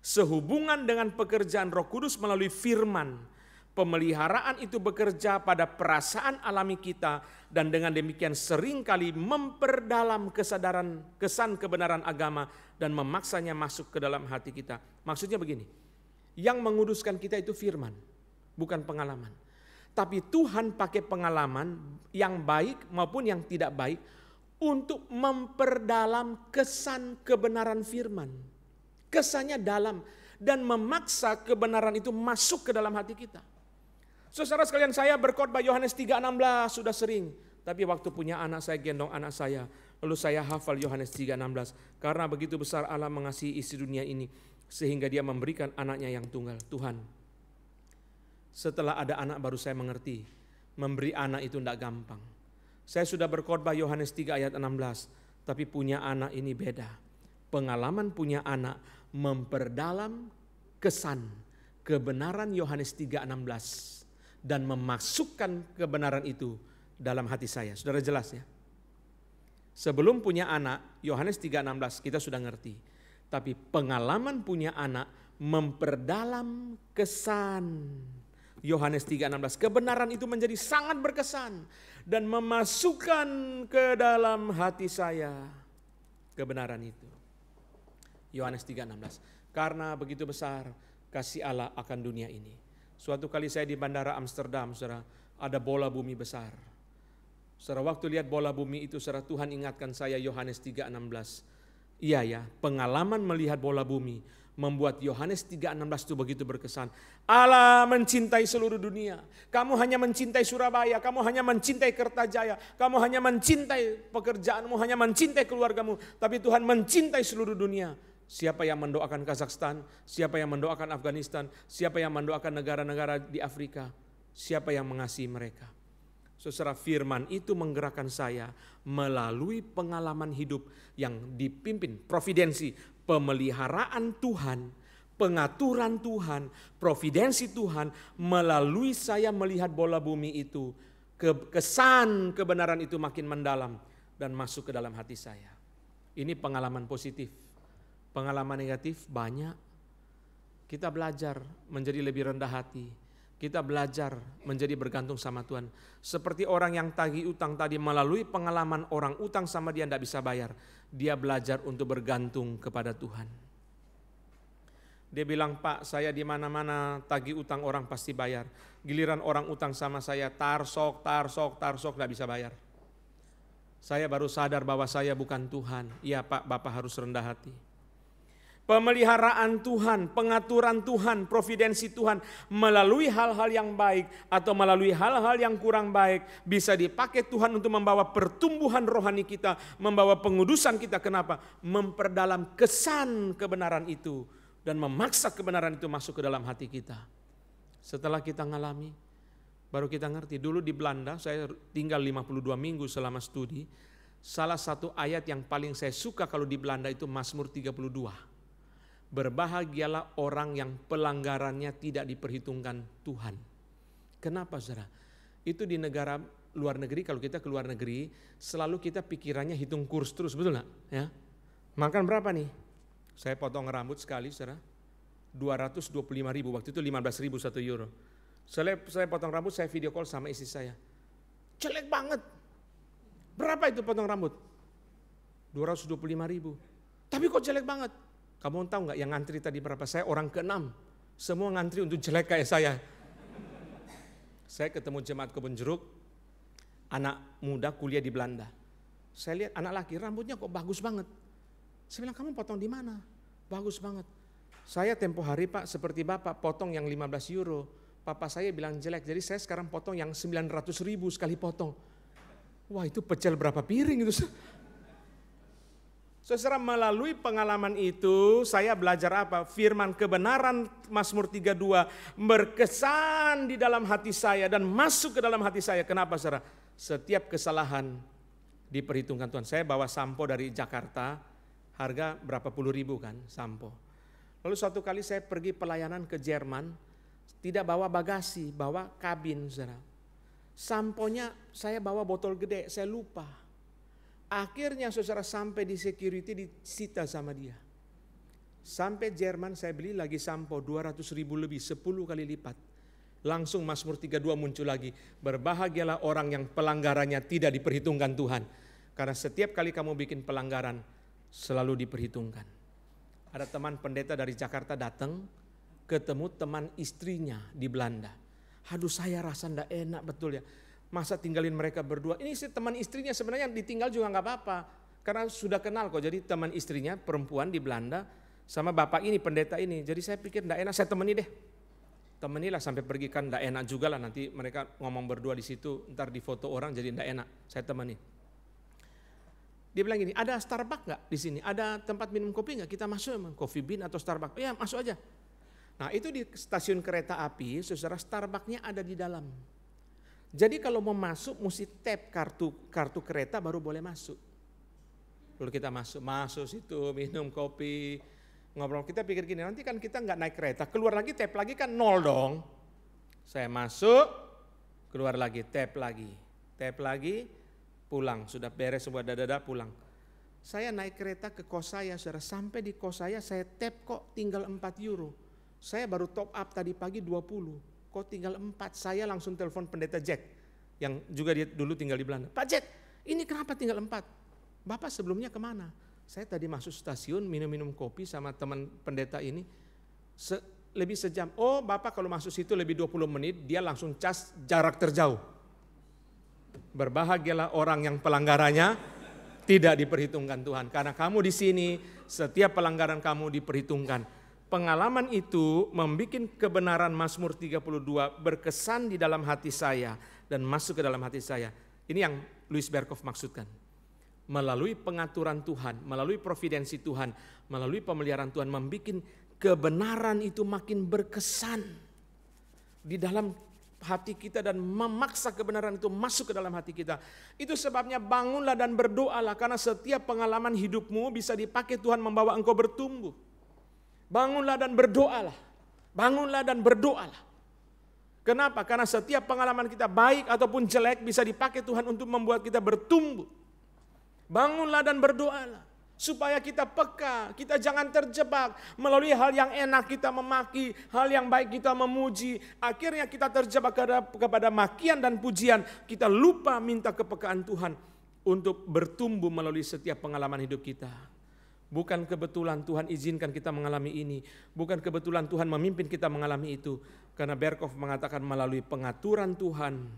A: Sehubungan dengan pekerjaan Roh Kudus melalui firman, pemeliharaan itu bekerja pada perasaan alami kita dan dengan demikian seringkali memperdalam kesadaran kesan kebenaran agama dan memaksanya masuk ke dalam hati kita. Maksudnya begini, yang menguduskan kita itu firman, bukan pengalaman. Tapi Tuhan pakai pengalaman yang baik maupun yang tidak baik untuk memperdalam kesan kebenaran firman. Kesannya dalam dan memaksa kebenaran itu masuk ke dalam hati kita. Saudara sekalian, saya berkhotbah Yohanes 3:16 sudah sering. Tapi waktu punya anak saya gendong anak saya. Lalu saya hafal Yohanes 3:16. Karena begitu besar Allah mengasihi isi dunia ini. Sehingga dia memberikan anaknya yang tunggal. Tuhan, setelah ada anak baru saya mengerti. Memberi anak itu tidak gampang. Saya sudah berkhotbah Yohanes 3:16. Tapi punya anak ini beda. Pengalaman punya anak memperdalam kesan kebenaran Yohanes 3:16 dan memasukkan kebenaran itu dalam hati saya. Saudara jelas ya? Sebelum punya anak, Yohanes 3:16 kita sudah ngerti. Tapi pengalaman punya anak memperdalam kesan. Yohanes 3:16, kebenaran itu menjadi sangat berkesan dan memasukkan ke dalam hati saya kebenaran itu. Yohanes 3:16, karena begitu besar kasih Allah akan dunia ini. Suatu kali saya di Bandara Amsterdam, saudara, ada bola bumi besar. Saudara, waktu lihat bola bumi itu, saudara, Tuhan ingatkan saya Yohanes 3:16. Iya ya, pengalaman melihat bola bumi membuat Yohanes 3:16 itu begitu berkesan. Allah mencintai seluruh dunia. Kamu hanya mencintai Surabaya, kamu hanya mencintai Kertajaya, kamu hanya mencintai pekerjaanmu, hanya mencintai keluargamu. Tapi Tuhan mencintai seluruh dunia. Siapa yang mendoakan Kazakhstan, siapa yang mendoakan Afghanistan, siapa yang mendoakan negara-negara di Afrika, siapa yang mengasihi mereka. Saudara, firman itu menggerakkan saya melalui pengalaman hidup yang dipimpin providensi, pemeliharaan Tuhan, pengaturan Tuhan, providensi Tuhan melalui saya melihat bola bumi itu. Kesan kebenaran itu makin mendalam dan masuk ke dalam hati saya. Ini pengalaman positif. Pengalaman negatif banyak. Kita belajar menjadi lebih rendah hati. Kita belajar menjadi bergantung sama Tuhan. Seperti orang yang tagih utang tadi, melalui pengalaman orang utang sama dia tidak bisa bayar. Dia belajar untuk bergantung kepada Tuhan. Dia bilang, Pak, saya di mana-mana tagih utang orang pasti bayar. Giliran orang utang sama saya, tarsok, tidak bisa bayar. Saya baru sadar bahwa saya bukan Tuhan. Iya Pak, Bapak harus rendah hati. Pemeliharaan Tuhan, pengaturan Tuhan, providensi Tuhan melalui hal-hal yang baik atau melalui hal-hal yang kurang baik bisa dipakai Tuhan untuk membawa pertumbuhan rohani kita, membawa pengudusan kita. Kenapa? Memperdalam kesan kebenaran itu dan memaksa kebenaran itu masuk ke dalam hati kita. Setelah kita ngalami, baru kita ngerti. Dulu di Belanda, saya tinggal 52 minggu selama studi. Salah satu ayat yang paling saya suka kalau di Belanda itu Mazmur 32. Berbahagialah orang yang pelanggarannya tidak diperhitungkan Tuhan. Kenapa saudara? Itu di negara luar negeri, kalau kita ke luar negeri, selalu kita pikirannya hitung kurs terus, betul gak? Ya. Makan berapa nih? Saya potong rambut sekali saudara, 225.000, waktu itu 15.000 1 euro. Saya potong rambut, saya video call sama istri saya. Jelek banget. Berapa itu potong rambut? 225.000. Tapi kok jelek banget? Kamu tahu nggak yang ngantri tadi berapa? Saya orang ke-6. Semua ngantri untuk jelek kayak saya. Saya ketemu jemaat Kebun Jeruk, anak muda kuliah di Belanda. Saya lihat anak laki rambutnya kok bagus banget. Saya bilang, kamu potong di mana? Bagus banget. Saya tempo hari Pak seperti Bapak potong yang 15 euro. Papa saya bilang jelek, jadi saya sekarang potong yang 900.000 sekali potong. Wah, itu pecel berapa piring itu? Saudara, melalui pengalaman itu saya belajar apa? Firman kebenaran Mazmur 32 berkesan di dalam hati saya dan masuk ke dalam hati saya. Kenapa saudara? Setiap kesalahan diperhitungkan Tuhan. Saya bawa sampo dari Jakarta, harga berapa puluh ribu kan sampo. Lalu suatu kali saya pergi pelayanan ke Jerman, tidak bawa bagasi, bawa kabin saudara. Samponya saya bawa botol gede, saya lupa. Akhirnya saudara sampai di security disita sama dia. Sampai Jerman saya beli lagi sampo 200.000 lebih, 10 kali lipat. Langsung Mazmur 32 muncul lagi. Berbahagialah orang yang pelanggarannya tidak diperhitungkan Tuhan. Karena setiap kali kamu bikin pelanggaran selalu diperhitungkan. Ada teman pendeta dari Jakarta datang, ketemu teman istrinya di Belanda. Aduh, saya rasa enggak enak betul ya. Masa tinggalin mereka berdua. Ini sih teman istrinya sebenarnya ditinggal juga nggak apa-apa. Karena sudah kenal kok. Jadi teman istrinya perempuan di Belanda sama bapak ini pendeta ini. Jadi saya pikir nggak enak, saya temani deh. Temanilah sampai pergi kan nggak enak juga lah. Nanti mereka ngomong berdua di situ. Ntar di foto orang jadi nggak enak. Saya temani. Dia bilang gini, ada Starbucks nggak di sini? Ada tempat minum kopi nggak? Kita masuk emang Coffee Bean atau Starbucks? Ya masuk aja. Nah itu di stasiun kereta api, saudara, Starbucksnya ada di dalam. Jadi kalau mau masuk mesti tap kartu kereta baru boleh masuk. Lalu kita masuk situ minum kopi, ngobrol. Kita pikir gini, nanti kan kita nggak naik kereta, keluar lagi tap lagi kan 0 dong. Saya masuk, keluar lagi, tap lagi, pulang. Sudah beres semua pulang. Saya naik kereta ke kos saya, saudara. Sampai di kos saya tap kok tinggal 4 euro. Saya baru top up tadi pagi 20. Kok tinggal 4? Saya langsung telepon pendeta Jack. Yang juga dia dulu tinggal di Belanda. Pak Jack, ini kenapa tinggal 4? Bapak sebelumnya kemana? Saya tadi masuk stasiun minum-minum kopi sama teman pendeta ini. Lebih sejam. Oh, Bapak kalau masuk situ lebih 20 menit, dia langsung cas jarak terjauh. Berbahagialah orang yang pelanggarannya tidak diperhitungkan Tuhan. Karena kamu di sini, setiap pelanggaran kamu diperhitungkan. Pengalaman itu membuat kebenaran Mazmur 32 berkesan di dalam hati saya dan masuk ke dalam hati saya. Ini yang Louis Berkhof maksudkan. Melalui pengaturan Tuhan, melalui providensi Tuhan, melalui pemeliharaan Tuhan, membuat kebenaran itu makin berkesan di dalam hati kita dan memaksa kebenaran itu masuk ke dalam hati kita. Itu sebabnya bangunlah dan berdoalah, karena setiap pengalaman hidupmu bisa dipakai Tuhan membawa engkau bertumbuh. Bangunlah dan berdoalah. Bangunlah dan berdoalah. Kenapa? Karena setiap pengalaman kita baik ataupun jelek bisa dipakai Tuhan untuk membuat kita bertumbuh. Bangunlah dan berdoalah. Supaya kita peka, kita jangan terjebak melalui hal yang enak kita memaki, hal yang baik kita memuji. Akhirnya kita terjebak kepada makian dan pujian. Kita lupa minta kepekaan Tuhan untuk bertumbuh melalui setiap pengalaman hidup kita. Bukan kebetulan Tuhan izinkan kita mengalami ini. Bukan kebetulan Tuhan memimpin kita mengalami itu. Karena Berkhof mengatakan melalui pengaturan Tuhan,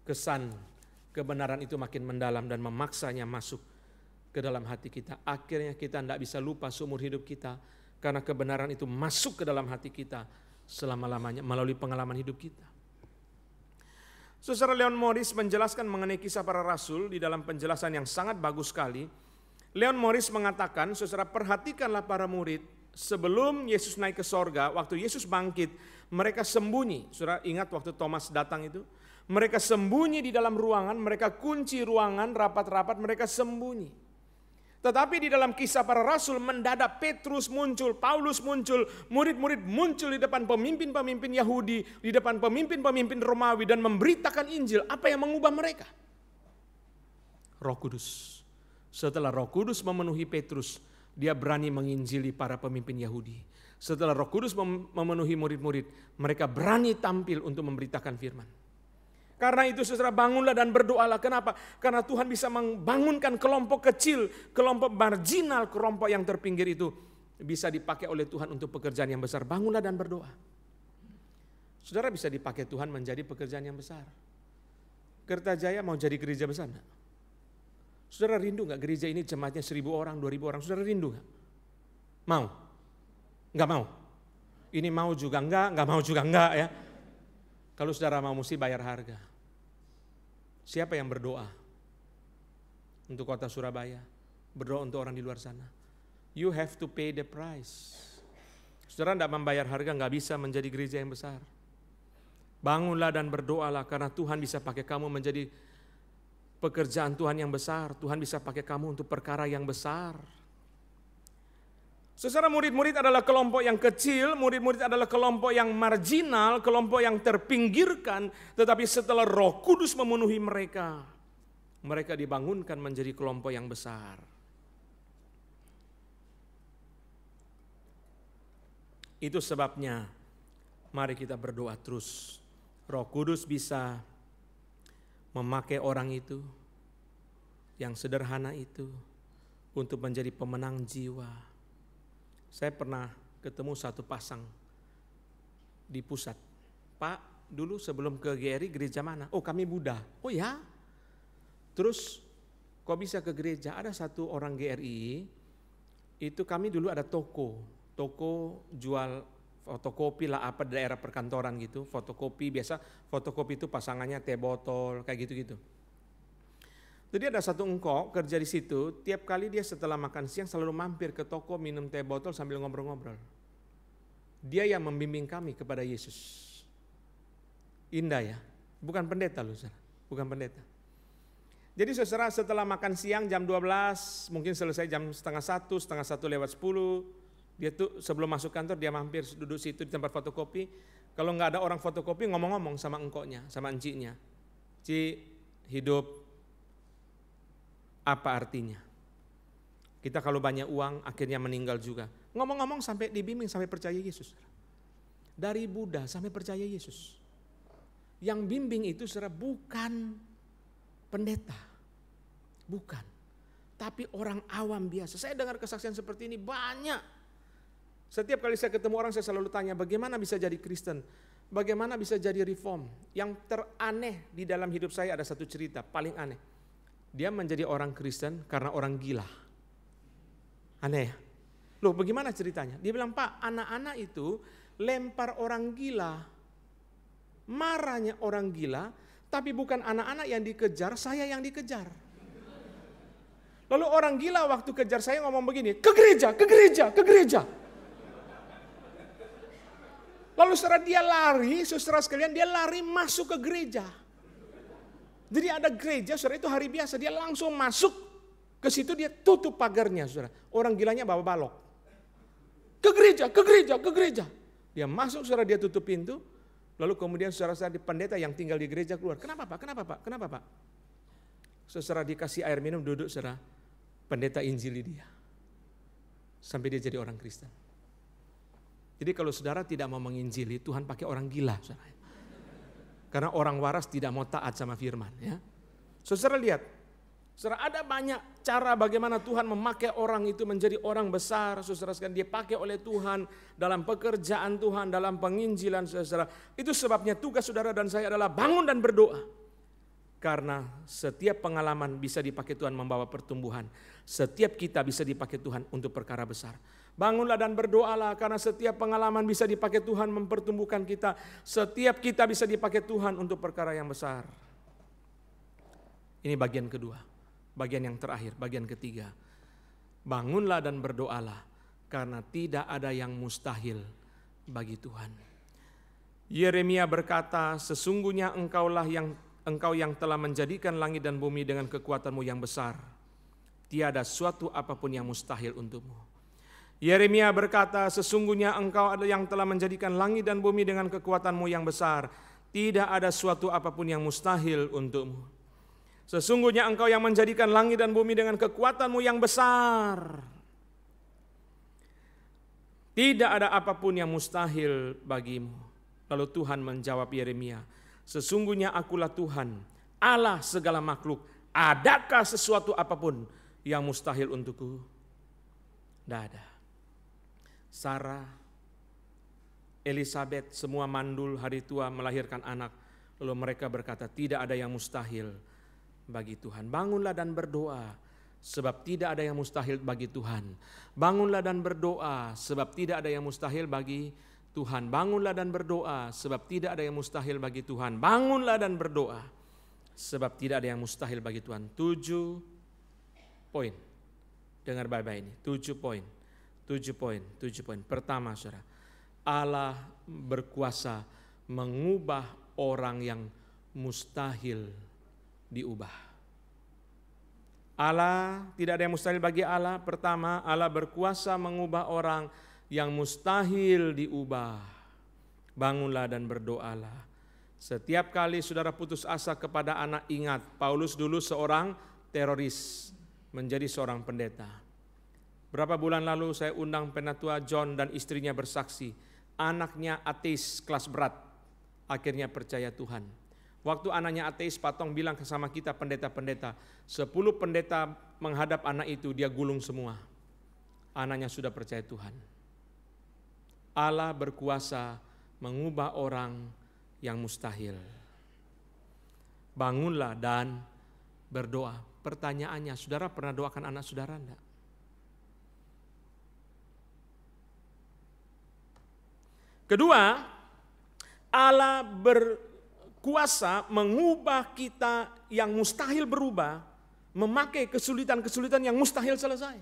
A: kesan kebenaran itu makin mendalam dan memaksanya masuk ke dalam hati kita. Akhirnya kita tidak bisa lupa seumur hidup kita. Karena kebenaran itu masuk ke dalam hati kita selama-lamanya melalui pengalaman hidup kita. Saudara, Leon Morris menjelaskan mengenai kisah para rasul di dalam penjelasan yang sangat bagus sekali. Leon Morris mengatakan, saudara, perhatikanlah para murid sebelum Yesus naik ke sorga. Waktu Yesus bangkit, mereka sembunyi. Saudara ingat waktu Thomas datang itu? Mereka sembunyi di dalam ruangan, mereka kunci ruangan, rapat-rapat, mereka sembunyi. Tetapi di dalam kisah para rasul mendadak Petrus muncul, Paulus muncul, murid-murid muncul di depan pemimpin-pemimpin Yahudi, di depan pemimpin-pemimpin Romawi dan memberitakan Injil. Apa yang mengubah mereka? Roh Kudus. Setelah Roh Kudus memenuhi Petrus, dia berani menginjili para pemimpin Yahudi. Setelah Roh Kudus memenuhi murid-murid, mereka berani tampil untuk memberitakan firman. Karena itu saudara, bangunlah dan berdoalah. Kenapa? Karena Tuhan bisa membangunkan kelompok kecil, kelompok marginal, kelompok yang terpinggir itu bisa dipakai oleh Tuhan untuk pekerjaan yang besar. Bangunlah dan berdoa. Saudara, bisa dipakai Tuhan menjadi pekerjaan yang besar. Kertajaya mau jadi gereja besar enggak? Saudara rindu enggak gereja ini jemaatnya 1.000 orang, 2.000 orang? Saudara rindu enggak? Mau? Enggak mau? Ini mau juga enggak mau juga enggak ya. Kalau saudara mau mesti bayar harga. Siapa yang berdoa untuk kota Surabaya? Berdoa untuk orang di luar sana. You have to pay the price. Saudara tidak membayar harga nggak bisa menjadi gereja yang besar. Bangunlah dan berdoalah karena Tuhan bisa pakai kamu menjadi pekerjaan Tuhan yang besar. Tuhan bisa pakai kamu untuk perkara yang besar. Saudara, murid-murid adalah kelompok yang kecil, murid-murid adalah kelompok yang marginal, kelompok yang terpinggirkan. Tetapi setelah Roh Kudus memenuhi mereka, mereka dibangunkan menjadi kelompok yang besar. Itu sebabnya mari kita berdoa terus. Roh Kudus bisa memakai orang itu, yang sederhana itu, untuk menjadi pemenang jiwa. Saya pernah ketemu satu pasang di pusat. Pak, dulu sebelum ke GRI gereja mana? Oh, kami Buddha. Oh ya? Terus kok bisa ke gereja? Ada satu orang GRI, itu kami dulu ada toko jual fotokopi lah, apa daerah perkantoran gitu, fotokopi. Biasa fotokopi itu pasangannya teh botol kayak gitu-gitu. Jadi ada satu engkau kerja di situ, tiap kali dia setelah makan siang selalu mampir ke toko minum teh botol sambil ngobrol-ngobrol. Dia yang membimbing kami kepada Yesus. Indah ya, bukan pendeta loh, bukan pendeta. Jadi saudara, setelah makan siang jam 12, mungkin selesai jam setengah 1 lewat 10, dia tuh sebelum masuk kantor dia mampir duduk situ di tempat fotokopi. Kalau nggak ada orang fotokopi ngomong-ngomong sama engkoknya, sama enciknya. Ci, hidup apa artinya? Kita kalau banyak uang akhirnya meninggal juga. Ngomong-ngomong sampai dibimbing sampai percaya Yesus. Dari Buddha sampai percaya Yesus. Yang bimbing itu saudara bukan pendeta. Bukan. Tapi orang awam biasa. Saya dengar kesaksian seperti ini banyak. Setiap kali saya ketemu orang saya selalu tanya bagaimana bisa jadi Kristen. Bagaimana bisa jadi reform. Yang teraneh di dalam hidup saya ada satu cerita paling aneh. Dia menjadi orang Kristen karena orang gila. Aneh ya? Loh bagaimana ceritanya? Dia bilang, Pak, anak-anak itu lempar orang gila. Marahnya orang gila, tapi bukan anak-anak yang dikejar, saya yang dikejar. Lalu orang gila waktu kejar saya ngomong begini, ke gereja, ke gereja, ke gereja. Lalu setelah dia lari, saudara sekalian, dia lari masuk ke gereja. Jadi ada gereja, saudara, itu hari biasa, dia langsung masuk. Ke situ dia tutup pagarnya, saudara. Orang gilanya bawa balok. Ke gereja, ke gereja, ke gereja. Dia masuk, saudara, dia tutup pintu. Lalu kemudian saudara-saudara di pendeta yang tinggal di gereja keluar. Kenapa Pak? Kenapa Pak? Kenapa Pak? Saudara dikasih air minum, duduk, saudara. Pendeta injili dia. Sampai dia jadi orang Kristen. Jadi kalau saudara tidak mau menginjili, Tuhan pakai orang gila, saudara. Karena orang waras tidak mau taat sama firman. Ya. Saudara lihat. Saudara, ada banyak cara bagaimana Tuhan memakai orang itu menjadi orang besar. Saudara sekalian, dia pakai oleh Tuhan dalam pekerjaan Tuhan, dalam penginjilan saudara. Itu sebabnya tugas saudara dan saya adalah bangun dan berdoa. Karena setiap pengalaman bisa dipakai Tuhan membawa pertumbuhan. Setiap kita bisa dipakai Tuhan untuk perkara besar. Bangunlah dan berdoalah karena setiap pengalaman bisa dipakai Tuhan mempertumbuhkan kita. Setiap kita bisa dipakai Tuhan untuk perkara yang besar. Ini bagian kedua. Bagian yang terakhir, bagian ketiga. Bangunlah dan berdoalah karena tidak ada yang mustahil bagi Tuhan. Yeremia berkata, sesungguhnya engkau yang telah menjadikan langit dan bumi dengan kekuatanmu yang besar. Tiada suatu apapun yang mustahil untukmu. Yeremia berkata, sesungguhnya engkau yang telah menjadikan langit dan bumi dengan kekuatanmu yang besar. Tidak ada suatu apapun yang mustahil untukmu. Sesungguhnya engkau yang menjadikan langit dan bumi dengan kekuatanmu yang besar. Tidak ada apapun yang mustahil bagimu. Lalu Tuhan menjawab Yeremia, sesungguhnya akulah Tuhan, Allah segala makhluk. Adakah sesuatu apapun yang mustahil untukku? Tidak ada. Sarah, Elizabeth, semua mandul hari tua melahirkan anak. Lalu mereka berkata, tidak ada yang mustahil bagi Tuhan. Bangunlah dan berdoa, sebab tidak ada yang mustahil bagi Tuhan. Bangunlah dan berdoa, sebab tidak ada yang mustahil bagi Tuhan. Bangunlah dan berdoa, sebab tidak ada yang mustahil bagi Tuhan. Bangunlah dan berdoa, sebab tidak ada yang mustahil bagi Tuhan. 7 poin. Dengar baik-baik ini, 7 poin. 7 poin. Pertama, saudara, Allah berkuasa mengubah orang yang mustahil diubah. Allah, tidak ada yang mustahil bagi Allah. Pertama, Allah berkuasa mengubah orang yang mustahil diubah. Bangunlah dan berdoalah. Setiap kali saudara putus asa kepada anak, ingat Paulus dulu seorang teroris, menjadi seorang pendeta. Berapa bulan lalu saya undang Penatua John dan istrinya bersaksi. Anaknya ateis kelas berat, akhirnya percaya Tuhan. Waktu anaknya ateis, Patong bilang sama kita pendeta-pendeta, 10 pendeta menghadap anak itu, dia gulung semua. Anaknya sudah percaya Tuhan. Allah berkuasa mengubah orang yang mustahil. Bangunlah dan berdoa. Pertanyaannya, saudara pernah doakan anak saudara enggak? Kedua, Allah berkuasa mengubah kita yang mustahil berubah, memakai kesulitan-kesulitan yang mustahil selesai.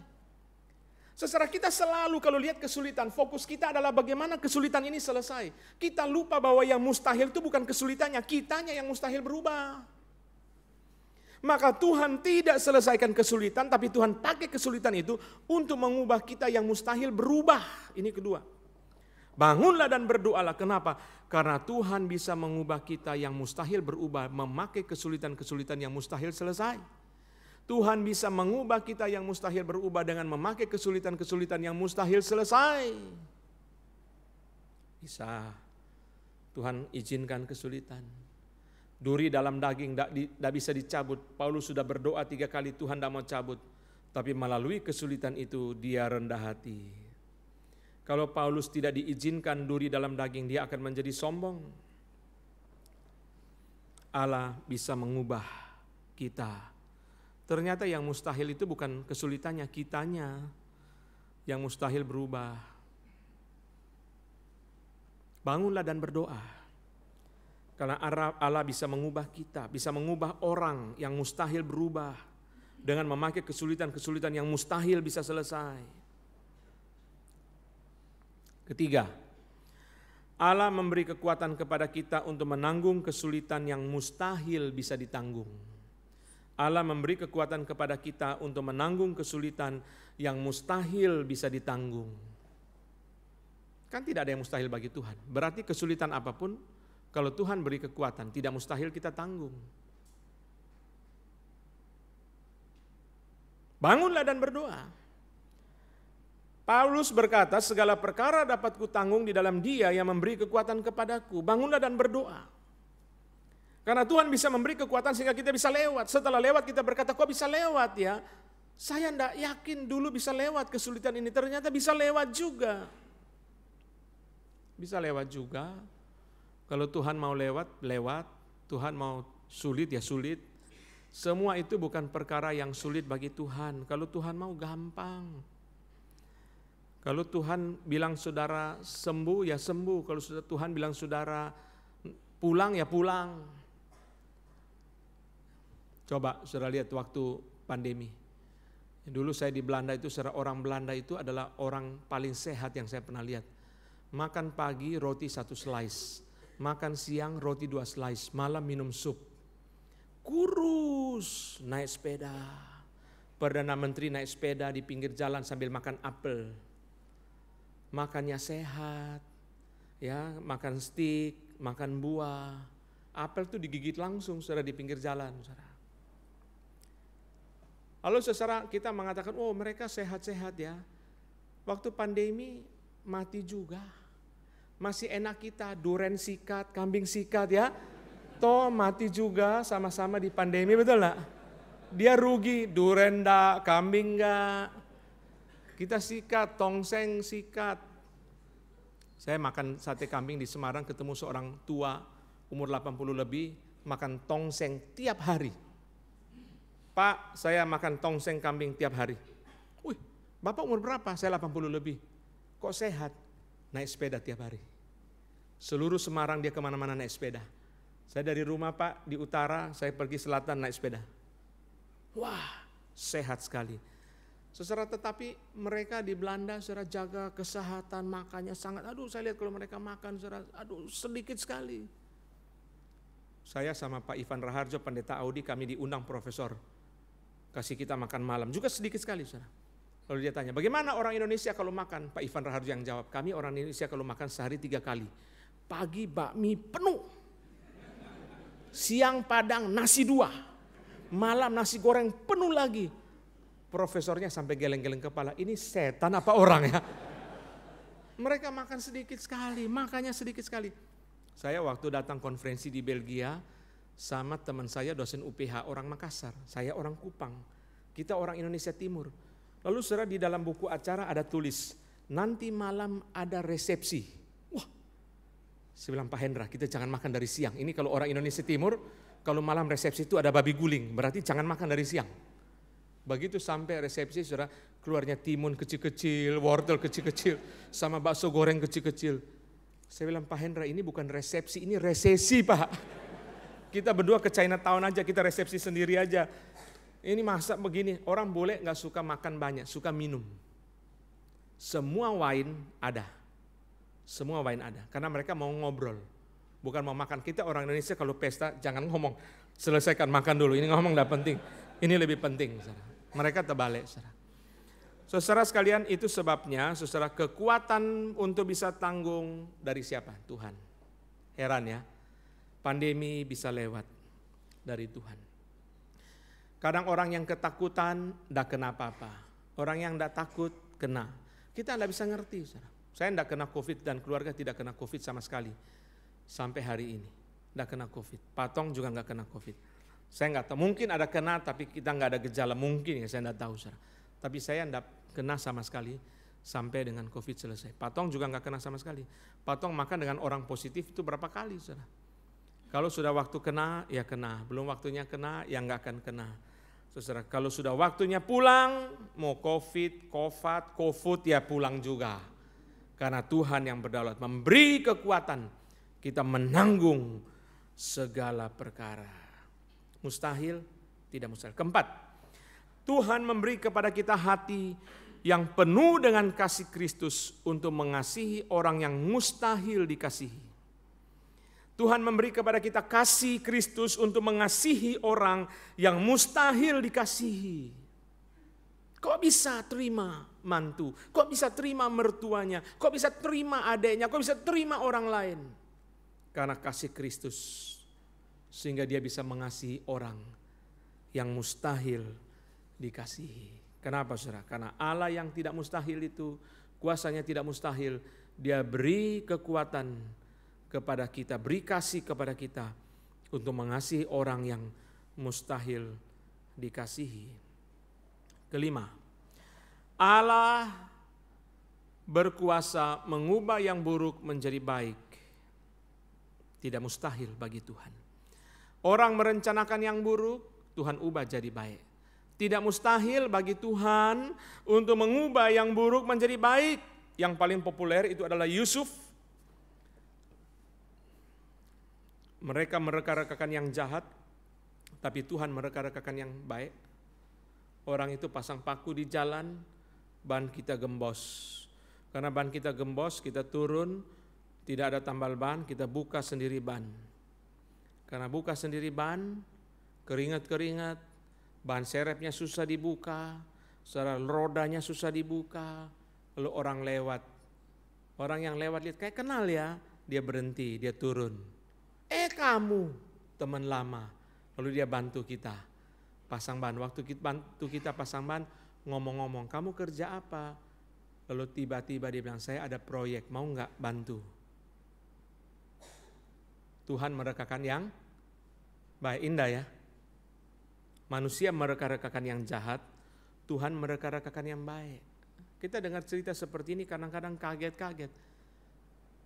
A: Secara kita selalu kalau lihat kesulitan, fokus kita adalah bagaimana kesulitan ini selesai. Kita lupa bahwa yang mustahil itu bukan kesulitannya, kitanya yang mustahil berubah. Maka Tuhan tidak selesaikan kesulitan, tapi Tuhan pakai kesulitan itu untuk mengubah kita yang mustahil berubah. Ini kedua. Bangunlah dan berdoalah. Kenapa? Karena Tuhan bisa mengubah kita yang mustahil berubah, memakai kesulitan-kesulitan yang mustahil selesai. Tuhan bisa mengubah kita yang mustahil berubah dengan memakai kesulitan-kesulitan yang mustahil selesai. Bisa. Tuhan izinkan kesulitan. Duri dalam daging tidak bisa dicabut. Paulus sudah berdoa 3 kali, Tuhan tidak mau cabut. Tapi melalui kesulitan itu dia rendah hati. Kalau Paulus tidak diizinkan duri dalam daging, dia akan menjadi sombong. Allah bisa mengubah kita. Ternyata yang mustahil itu bukan kesulitannya, kitanya yang mustahil berubah. Bangunlah dan berdoa. Karena Allah bisa mengubah kita, bisa mengubah orang yang mustahil berubah dengan memakai kesulitan-kesulitan yang mustahil bisa selesai. Ketiga, Allah memberi kekuatan kepada kita untuk menanggung kesulitan yang mustahil bisa ditanggung. Allah memberi kekuatan kepada kita untuk menanggung kesulitan yang mustahil bisa ditanggung. Kan tidak ada yang mustahil bagi Tuhan. Berarti kesulitan apapun, kalau Tuhan beri kekuatan, tidak mustahil kita tanggung. Bangunlah dan berdoa. Paulus berkata, segala perkara dapat kutanggung di dalam Dia yang memberi kekuatan kepadaku. Bangunlah dan berdoa. Karena Tuhan bisa memberi kekuatan sehingga kita bisa lewat. Setelah lewat kita berkata, kok bisa lewat ya? Saya tidak yakin dulu bisa lewat kesulitan ini. Ternyata bisa lewat juga. Bisa lewat juga. Kalau Tuhan mau lewat, lewat. Tuhan mau sulit, ya sulit. Semua itu bukan perkara yang sulit bagi Tuhan. Kalau Tuhan mau gampang. Kalau Tuhan bilang saudara sembuh, ya sembuh. Kalau Tuhan bilang saudara pulang, ya pulang. Coba saudara lihat waktu pandemi. Dulu saya di Belanda itu, saudara, orang Belanda itu adalah orang paling sehat yang saya pernah lihat. Makan pagi roti 1 slice, makan siang roti 2 slice, malam minum sup. Kurus, naik sepeda. Perdana Menteri naik sepeda di pinggir jalan sambil makan apel. Makannya sehat, ya, makan steak, makan buah. Apel itu digigit langsung saudara di pinggir jalan, saudara. Lalu saudara kita mengatakan, oh mereka sehat-sehat ya. Waktu pandemi mati juga. Masih enak kita duren sikat, kambing sikat ya. Toh mati juga sama-sama di pandemi, betul gak? Dia rugi, duren enggak, kambing enggak. Kita sikat, tongseng sikat. Saya makan sate kambing di Semarang, ketemu seorang tua umur 80 lebih, makan tongseng tiap hari. Pak, saya makan tongseng kambing tiap hari. Wih, Bapak umur berapa? Saya 80 lebih. Kok sehat? Naik sepeda tiap hari. Seluruh Semarang dia kemana-mana naik sepeda. Saya dari rumah Pak, di utara, saya pergi selatan naik sepeda. Wah, sehat sekali. Saudara, tetapi mereka di Belanda, saudara, jaga kesehatan, makannya sangat, saya lihat kalau mereka makan, saudara, sedikit sekali. Saya sama Pak Ivan Raharjo, Pendeta Audi, kami diundang profesor. Kasih kita makan malam, juga sedikit sekali, saudara. Lalu dia tanya, bagaimana orang Indonesia kalau makan? Pak Ivan Raharjo yang jawab, kami orang Indonesia kalau makan sehari 3 kali. Pagi bakmi penuh, siang padang nasi 2, malam nasi goreng penuh lagi. Profesornya sampai geleng-geleng kepala, ini setan apa orang ya? Mereka makan sedikit sekali, makannya sedikit sekali. Saya waktu datang konferensi di Belgia, sama teman saya dosen UPH orang Makassar, saya orang Kupang, kita orang Indonesia Timur. Lalu saudara di dalam buku acara ada tulis, nanti malam ada resepsi. Wah, saya bilang Pak Hendra, kita jangan makan dari siang. Ini kalau orang Indonesia Timur, kalau malam resepsi itu ada babi guling, berarti jangan makan dari siang. Begitu sampai resepsi saudara, keluarnya timun kecil-kecil, wortel kecil-kecil, sama bakso goreng kecil-kecil. Saya bilang Pak Hendra, ini bukan resepsi, ini resesi Pak. Kita berdua ke Chinatown aja, kita resepsi sendiri aja. Ini masak begini, orang boleh gak suka makan banyak, suka minum. Semua wine ada. Semua wine ada, karena mereka mau ngobrol. Bukan mau makan. Kita orang Indonesia kalau pesta jangan ngomong, selesaikan makan dulu, ini ngomong gak penting. Ini lebih penting. Mereka terbalik. Saudara sekalian, itu sebabnya saudara, kekuatan untuk bisa tanggung dari siapa? Tuhan. Heran ya. Pandemi bisa lewat dari Tuhan. Kadang orang yang ketakutan tidak kena apa-apa. Orang yang tidak takut kena. Kita tidak bisa ngerti. Saya tidak kena COVID dan keluarga tidak kena COVID sama sekali. Sampai hari ini. Tidak kena COVID. Patong juga nggak kena COVID. Saya nggak tahu. Mungkin ada kena tapi kita nggak ada gejala. Mungkin ya, saya tidak tahu. Tapi saya tidak kena sama sekali sampai dengan COVID selesai. Patong juga nggak kena sama sekali. Patong makan dengan orang positif itu berapa kali, saudara? Kalau sudah waktu kena, ya kena. Belum waktunya kena, ya nggak akan kena. Saudara, kalau sudah waktunya pulang, mau COVID, ya pulang juga. Karena Tuhan yang berdaulat memberi kekuatan kita menanggung segala perkara. Mustahil, tidak mustahil. Keempat, Tuhan memberi kepada kita hati yang penuh dengan kasih Kristus untuk mengasihi orang yang mustahil dikasihi. Tuhan memberi kepada kita kasih Kristus untuk mengasihi orang yang mustahil dikasihi. Kok bisa terima mantu? Kok bisa terima mertuanya? Kok bisa terima adiknya? Kok bisa terima orang lain? Karena kasih Kristus. Sehingga dia bisa mengasihi orang yang mustahil dikasihi. Kenapa, saudara? Karena Allah yang tidak mustahil itu, kuasanya tidak mustahil. Dia beri kekuatan kepada kita, beri kasih kepada kita untuk mengasihi orang yang mustahil dikasihi. Kelima, Allah berkuasa mengubah yang buruk menjadi baik. Tidak mustahil bagi Tuhan. Orang merencanakan yang buruk, Tuhan ubah jadi baik. Tidak mustahil bagi Tuhan untuk mengubah yang buruk menjadi baik. Yang paling populer itu adalah Yusuf. Mereka mereka-rekakan yang jahat, tapi Tuhan mereka-rekakan yang baik. Orang itu pasang paku di jalan, ban kita gembos. Karena ban kita gembos, kita turun, tidak ada tambal ban, kita buka sendiri ban. Karena buka sendiri ban, keringat-keringat, ban serepnya susah dibuka, rodanya susah dibuka, lalu orang lewat. Orang yang lewat lihat, kayak kenal ya, dia berhenti, dia turun. Kamu teman lama. Lalu dia bantu kita pasang ban. Waktu kita bantu kita pasang ban, ngomong-ngomong, kamu kerja apa? Lalu tiba-tiba dia bilang, saya ada proyek, mau nggak bantu? Tuhan merekakan yang baik. Indah ya. Manusia mereka-rekakan yang jahat, Tuhan mereka-rekakan yang baik. Kita dengar cerita seperti ini kadang-kadang kaget-kaget.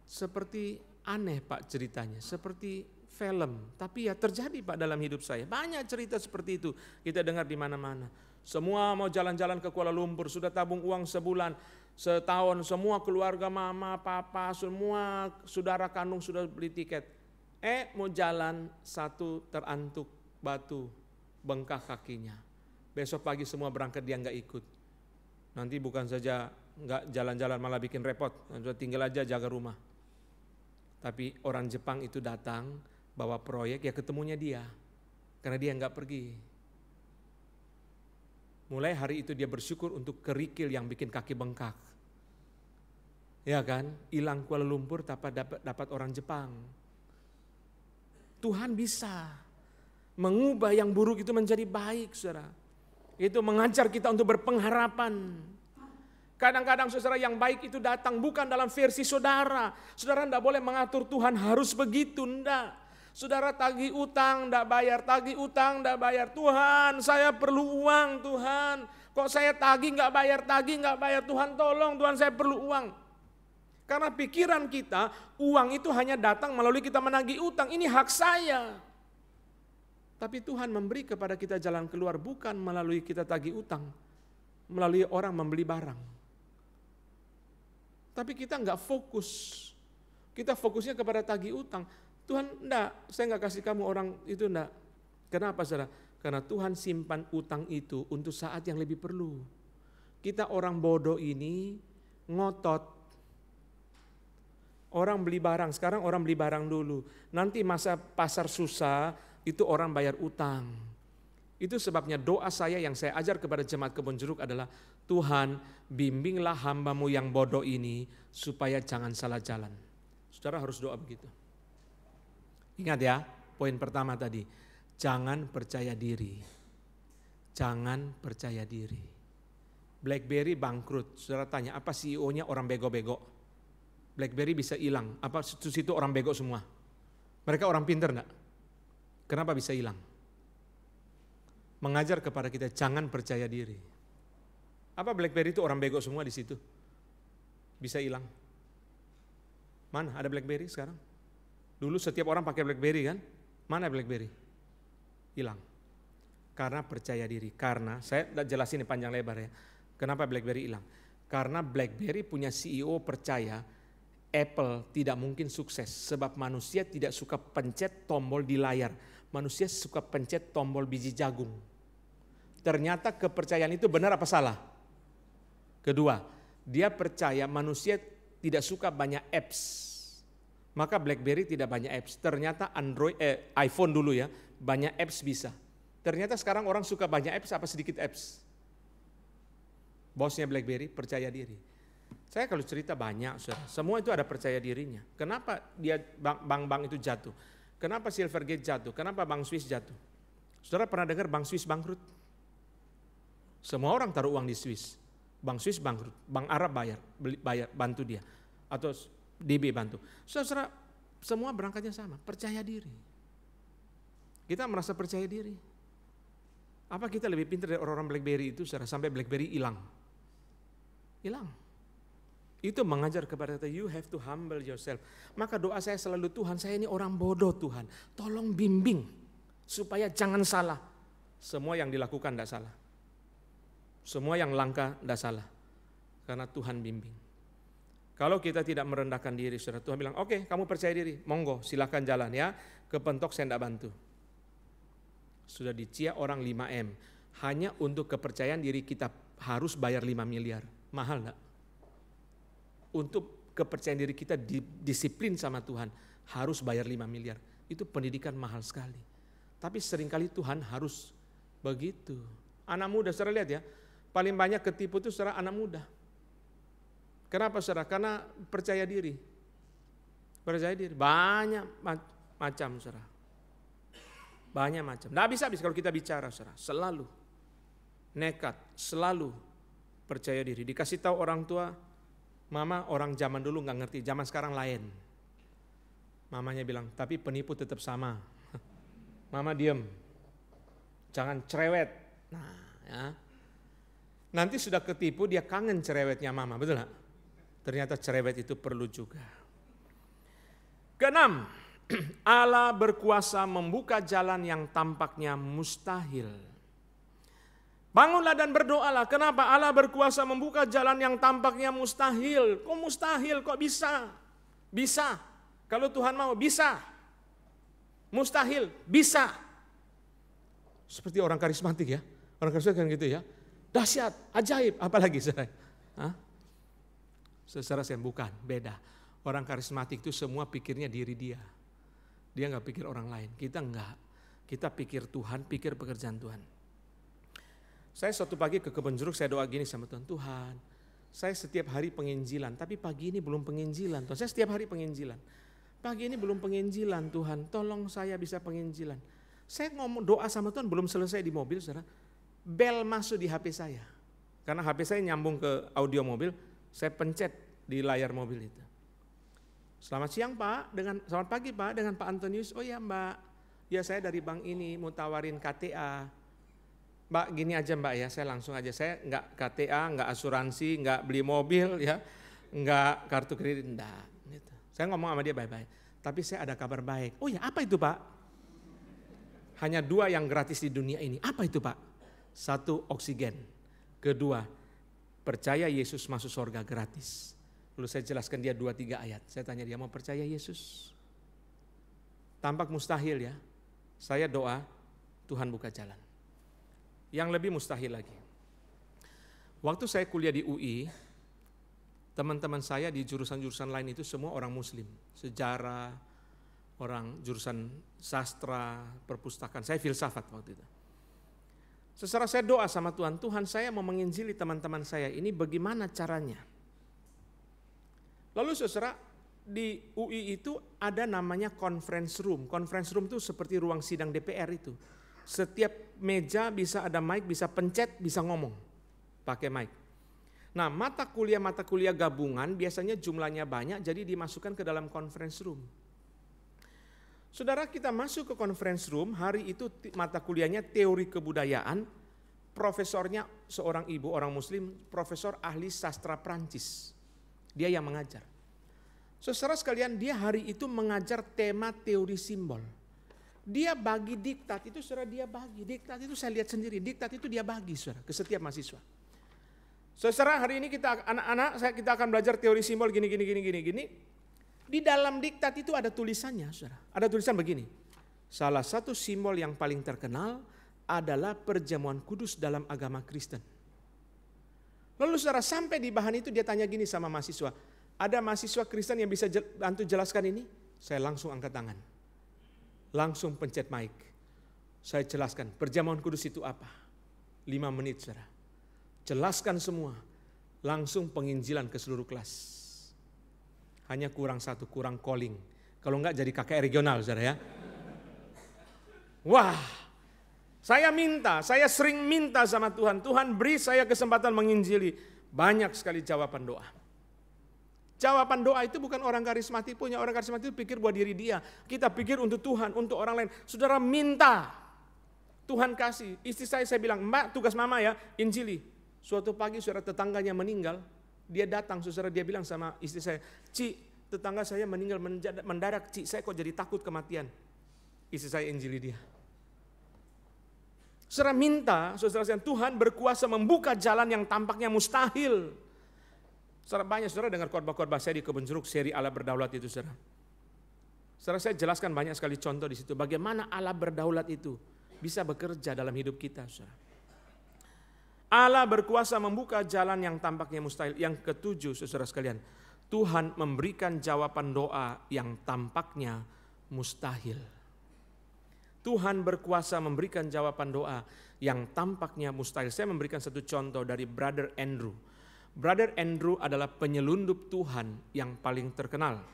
A: Seperti aneh Pak ceritanya, seperti film, tapi ya terjadi Pak dalam hidup saya. Banyak cerita seperti itu kita dengar di mana-mana. Semua mau jalan-jalan ke Kuala Lumpur, sudah tabung uang sebulan, setahun, semua keluarga mama, papa, semua saudara kandung sudah beli tiket. Mau jalan, satu terantuk batu, bengkak kakinya. Besok pagi semua berangkat, dia nggak ikut. Nanti bukan saja nggak jalan-jalan malah bikin repot, tinggal aja jaga rumah. Tapi orang Jepang itu datang bawa proyek, ya ketemunya dia. Karena dia nggak pergi. Mulai hari itu dia bersyukur untuk kerikil yang bikin kaki bengkak. Ya kan, hilang Kuala Lumpur dapat orang Jepang. Tuhan bisa mengubah yang buruk itu menjadi baik, saudara. Itu mengajar kita untuk berpengharapan. Kadang-kadang saudara, yang baik itu datang bukan dalam versi saudara. Saudara tidak boleh mengatur Tuhan harus begitu, enggak. Saudara tagih utang, tidak bayar, tagih utang, tidak bayar. Tuhan, saya perlu uang, Tuhan. Kok saya tagih nggak bayar, Tuhan tolong, Tuhan saya perlu uang. Karena pikiran kita, uang itu hanya datang melalui kita menagih utang, ini hak saya. Tapi Tuhan memberi kepada kita jalan keluar bukan melalui kita tagih utang, melalui orang membeli barang. Tapi kita nggak fokus, kita fokusnya kepada tagih utang. Tuhan, enggak, saya nggak kasih kamu orang itu, enggak. Kenapa saudara? Karena Tuhan simpan utang itu untuk saat yang lebih perlu. Kita orang bodoh ini ngotot. Orang beli barang, sekarang orang beli barang dulu. Nanti masa pasar susah, itu orang bayar utang. Itu sebabnya doa saya yang saya ajar kepada jemaat Kebon Jeruk adalah, Tuhan bimbinglah hambamu yang bodoh ini supaya jangan salah jalan. Saudara harus doa begitu. Ingat ya, poin pertama tadi, jangan percaya diri. Jangan percaya diri. BlackBerry bangkrut. Saudara tanya, apa CEO-nya orang bego-bego? BlackBerry bisa hilang. Apa situ orang bego semua? Mereka orang pintar enggak? Kenapa bisa hilang? Mengajar kepada kita jangan percaya diri. Apa BlackBerry itu orang bego semua di situ? Bisa hilang. Mana ada BlackBerry sekarang? Dulu setiap orang pakai BlackBerry kan? Mana BlackBerry? Hilang. Karena percaya diri. Karena saya jelasin ini panjang lebar ya. Kenapa BlackBerry hilang? Karena BlackBerry punya CEO percaya Apple tidak mungkin sukses sebab manusia tidak suka pencet tombol di layar. Manusia suka pencet tombol biji jagung. Ternyata kepercayaan itu benar apa salah? Kedua, dia percaya manusia tidak suka banyak apps. Maka BlackBerry tidak banyak apps. Ternyata iPhone dulu ya, banyak apps bisa. Ternyata sekarang orang suka banyak apps apa sedikit apps. Bosnya BlackBerry percaya diri. Saya kalau cerita banyak, saudara. Semua itu ada percaya dirinya. Kenapa dia bank-bank itu jatuh? Kenapa Silvergate jatuh? Kenapa Bank Swiss jatuh? Saudara pernah dengar Bank Swiss bangkrut? Semua orang taruh uang di Swiss. Bank Swiss bangkrut, Bank Arab bayar bantu dia. Atau DB bantu. Saudara, semua berangkatnya sama, percaya diri. Kita merasa percaya diri. Apa kita lebih pintar dari orang-orang BlackBerry itu, saudara, sampai BlackBerry hilang? Hilang. Itu mengajar kepada kita, you have to humble yourself. Maka doa saya selalu, Tuhan saya ini orang bodoh Tuhan. Tolong bimbing, supaya jangan salah. Semua yang dilakukan tidak salah. Semua yang langka tidak salah. Karena Tuhan bimbing. Kalau kita tidak merendahkan diri, saudara, Tuhan bilang, oke, kamu percaya diri, monggo silakan jalan ya. Kepentok saya tidak bantu. Sudah dicia orang 5M. Hanya untuk kepercayaan diri kita harus bayar 5 miliar. Mahal enggak? Untuk kepercayaan diri kita disiplin sama Tuhan harus bayar 5 miliar. Itu pendidikan mahal sekali. Tapi seringkali Tuhan harus begitu. Anak muda, saudara lihat ya, paling banyak ketipu itu saudara anak muda. Kenapa saudara? Karena percaya diri. Percaya diri. Banyak macam saudara. Banyak macam. Nggak habis-habis kalau kita bicara saudara. Selalu nekat, selalu percaya diri. Dikasih tahu orang tua, mama orang zaman dulu nggak ngerti, zaman sekarang lain. Mamanya bilang, tapi penipu tetap sama. Mama diem, jangan cerewet. Nah, ya. Nanti sudah ketipu dia kangen cerewetnya mama, betul nggak? Ternyata cerewet itu perlu juga. Keenam, Allah berkuasa membuka jalan yang tampaknya mustahil. Bangunlah dan berdoalah. Kenapa? Allah berkuasa membuka jalan yang tampaknya mustahil. Kok mustahil? Kok bisa? Bisa. Kalau Tuhan mau, bisa. Mustahil, bisa. Seperti orang karismatik ya. Orang karismatik kan gitu ya. Dahsyat, ajaib, apalagi saudara. Saudara saya bukan, beda. Orang karismatik itu semua pikirnya diri dia. Dia nggak pikir orang lain. Kita enggak. Kita pikir Tuhan, pikir pekerjaan Tuhan. Saya suatu pagi ke kebun jeruk, saya doa gini sama Tuhan, Tuhan, saya setiap hari penginjilan, tapi pagi ini belum penginjilan. Tuhan, saya setiap hari penginjilan. Pagi ini belum penginjilan, Tuhan, tolong saya bisa penginjilan. Saya ngomong doa sama Tuhan belum selesai di mobil, saudara. Bel masuk di HP saya. Karena HP saya nyambung ke audio mobil, saya pencet di layar mobil itu. Selamat siang Pak, selamat pagi Pak, dengan Pak Antonius. Oh ya Mbak, ya saya dari bank ini mau tawarin KTA. Mbak gini aja Mbak ya, saya langsung aja, saya enggak KTA, enggak asuransi, enggak beli mobil ya, enggak kartu kredit, enggak. Gitu. Saya ngomong sama dia baik-baik, tapi saya ada kabar baik. Oh ya apa itu Pak? Hanya 2 yang gratis di dunia ini, apa itu Pak? 1, oksigen. Kedua, percaya Yesus masuk surga gratis. Lalu saya jelaskan dia 2-3 ayat, saya tanya dia mau percaya Yesus? Tampak mustahil ya, saya doa Tuhan buka jalan. Yang lebih mustahil lagi. Waktu saya kuliah di UI, teman-teman saya di jurusan-jurusan lain itu semua orang muslim. Sejarah, orang jurusan sastra, perpustakaan. Saya filsafat waktu itu. Setelah saya doa sama Tuhan, Tuhan saya mau menginjili teman-teman saya, ini bagaimana caranya? Lalu saudara, di UI itu ada namanya conference room. Conference room itu seperti ruang sidang DPR itu. Setiap meja bisa ada mic, bisa pencet, bisa ngomong pakai mic. Nah, mata kuliah gabungan biasanya jumlahnya banyak, jadi dimasukkan ke dalam conference room. Saudara, kita masuk ke conference room, hari itu mata kuliahnya teori kebudayaan, profesornya seorang ibu, orang muslim, profesor ahli sastra Prancis. Dia yang mengajar. Saudara sekalian, dia hari itu mengajar tema teori simbol. Dia bagi diktat itu, saudara, dia bagi. Diktat itu saya lihat sendiri, diktat itu dia bagi, saudara, ke setiap mahasiswa. Saudara, hari ini kita anak-anak kita akan belajar teori simbol gini. Di dalam diktat itu ada tulisannya, saudara. Ada tulisan begini. Salah satu simbol yang paling terkenal adalah perjamuan kudus dalam agama Kristen. Lalu saudara, sampai di bahan itu dia tanya gini sama mahasiswa. Ada mahasiswa Kristen yang bisa bantu jelaskan ini? Saya langsung angkat tangan. Langsung pencet mic. Saya jelaskan, perjamuan kudus itu apa? 5 menit, saudara. Jelaskan semua, langsung penginjilan ke seluruh kelas. Hanya kurang satu, kurang calling. Kalau enggak jadi KKR regional, saudara ya. Wah, saya sering minta sama Tuhan, Tuhan beri saya kesempatan menginjili. Banyak sekali jawaban doa. Jawaban doa itu bukan orang karismatik punya, orang karismatik itu pikir buat diri dia. Kita pikir untuk Tuhan, untuk orang lain. Saudara minta, Tuhan kasih. Istri saya bilang, Mbak tugas mama ya, injili. Suatu pagi saudara tetangganya meninggal, dia datang saudara, dia bilang sama istri saya, Ci, tetangga saya meninggal mendadak, Ci, saya kok jadi takut kematian. Istri saya injili dia. Saudara minta, saudara, Tuhan berkuasa membuka jalan yang tampaknya mustahil. Saudara, banyak saudara dengar khotbah-khotbah saya di Kebun Jeruk, seri Allah Berdaulat itu, saudara. Saudara, saya jelaskan banyak sekali contoh di situ, bagaimana Allah berdaulat itu bisa bekerja dalam hidup kita, saudara. Allah berkuasa membuka jalan yang tampaknya mustahil. Yang ketujuh, saudara sekalian, Tuhan memberikan jawaban doa yang tampaknya mustahil. Tuhan berkuasa memberikan jawaban doa yang tampaknya mustahil. Saya memberikan satu contoh dari Brother Andrew. Brother Andrew adalah penyelundup Tuhan yang paling terkenal.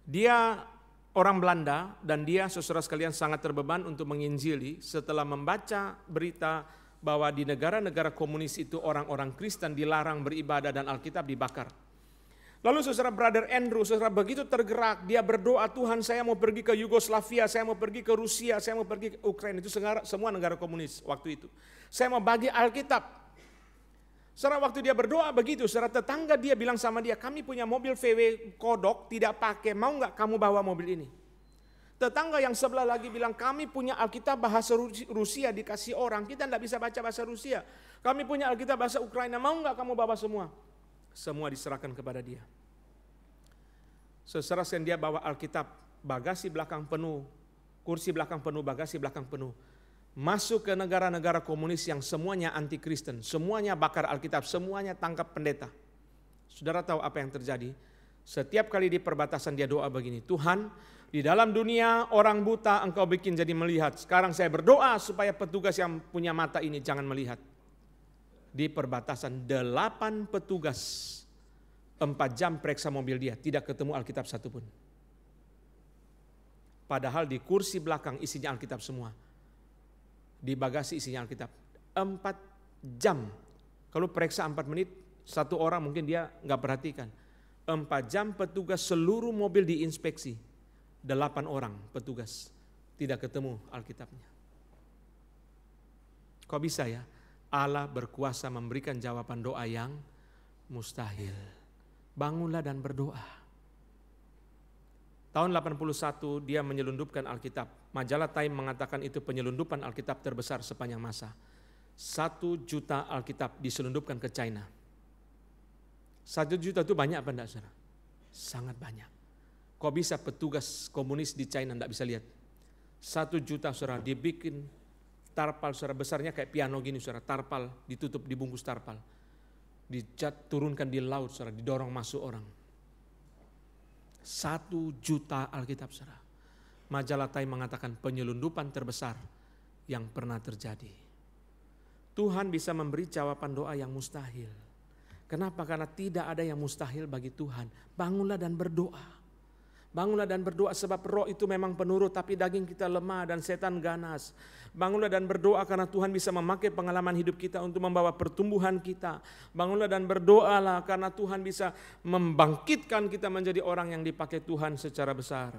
A: Dia orang Belanda dan dia, saudara sekalian, sangat terbeban untuk menginjili setelah membaca berita bahwa di negara-negara komunis itu orang-orang Kristen dilarang beribadah dan Alkitab dibakar. Lalu saudara, Brother Andrew, saudara, begitu tergerak, dia berdoa, Tuhan saya mau pergi ke Yugoslavia, saya mau pergi ke Rusia, saya mau pergi ke Ukraina, itu semua negara komunis waktu itu. Saya mau bagi Alkitab. Saudara, waktu dia berdoa begitu, saudara, tetangga dia bilang sama dia, kami punya mobil VW kodok, tidak pakai, mau nggak kamu bawa mobil ini? Tetangga yang sebelah lagi bilang, kami punya Alkitab bahasa Rusia dikasih orang, kita tidak bisa baca bahasa Rusia. Kami punya Alkitab bahasa Ukraina, mau nggak kamu bawa semua? Semua diserahkan kepada dia. Saudara, dia bawa Alkitab, bagasi belakang penuh, kursi belakang penuh, bagasi belakang penuh. Masuk ke negara-negara komunis yang semuanya anti Kristen, semuanya bakar Alkitab, semuanya tangkap pendeta. Saudara tahu apa yang terjadi? Setiap kali di perbatasan dia doa begini, Tuhan, di dalam dunia orang buta engkau bikin jadi melihat. Sekarang saya berdoa supaya petugas yang punya mata ini jangan melihat. Di perbatasan 8 petugas 4 jam periksa mobil dia, tidak ketemu Alkitab satupun. Padahal di kursi belakang isinya Alkitab semua. Di bagasi isinya Alkitab. 4 jam. Kalau periksa 4 menit, satu orang mungkin dia nggak perhatikan. 4 jam petugas seluruh mobil diinspeksi. 8 orang petugas tidak ketemu Alkitabnya. Kok bisa ya? Allah berkuasa memberikan jawaban doa yang mustahil. Bangunlah dan berdoa. Tahun 81 dia menyelundupkan Alkitab. Majalah Time mengatakan itu penyelundupan Alkitab terbesar sepanjang masa. 1 juta Alkitab diselundupkan ke China. 1 juta itu banyak apa enggak, saudara? Sangat banyak. Kok bisa petugas komunis di China enggak bisa lihat? 1 juta, saudara, dibikin tarpal, saudara, besarnya kayak piano gini, saudara, tarpal, ditutup, dibungkus tarpal. Turunkan di laut, saudara, didorong masuk orang. 1 juta Alkitab, saudara. Majalah Time mengatakan penyelundupan terbesar yang pernah terjadi. Tuhan bisa memberi jawaban doa yang mustahil. Kenapa? Karena tidak ada yang mustahil bagi Tuhan. Bangunlah dan berdoa. Bangunlah dan berdoa sebab roh itu memang penurut tapi daging kita lemah dan setan ganas. Bangunlah dan berdoa karena Tuhan bisa memakai pengalaman hidup kita untuk membawa pertumbuhan kita. Bangunlah dan berdoalah karena Tuhan bisa membangkitkan kita menjadi orang yang dipakai Tuhan secara besar.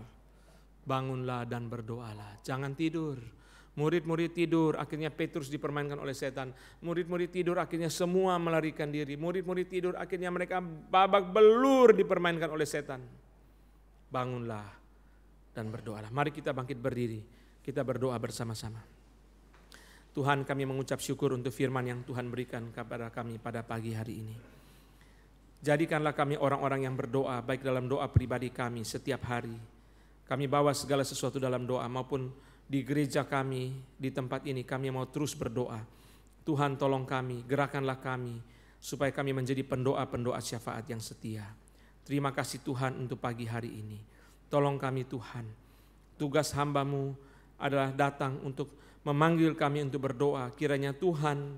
A: Bangunlah dan berdoalah, jangan tidur. Murid-murid tidur, akhirnya Petrus dipermainkan oleh setan. Murid-murid tidur, akhirnya semua melarikan diri. Murid-murid tidur, akhirnya mereka babak belur dipermainkan oleh setan. Bangunlah dan berdoalah. Mari kita bangkit berdiri, kita berdoa bersama-sama. Tuhan, kami mengucap syukur untuk firman yang Tuhan berikan kepada kami pada pagi hari ini. Jadikanlah kami orang-orang yang berdoa, baik dalam doa pribadi kami setiap hari. Kami bawa segala sesuatu dalam doa, maupun di gereja kami, di tempat ini kami mau terus berdoa. Tuhan tolong kami, gerakanlah kami, supaya kami menjadi pendoa-pendoa syafaat yang setia. Terima kasih Tuhan untuk pagi hari ini. Tolong kami Tuhan. Tugas hamba-Mu adalah datang untuk memanggil kami untuk berdoa. Kiranya Tuhan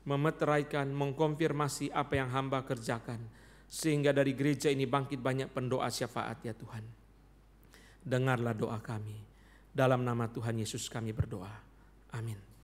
A: memeteraikan, mengkonfirmasi apa yang hamba kerjakan. Sehingga dari gereja ini bangkit banyak pendoa syafaat ya Tuhan. Dengarlah doa kami. Dalam nama Tuhan Yesus kami berdoa. Amin.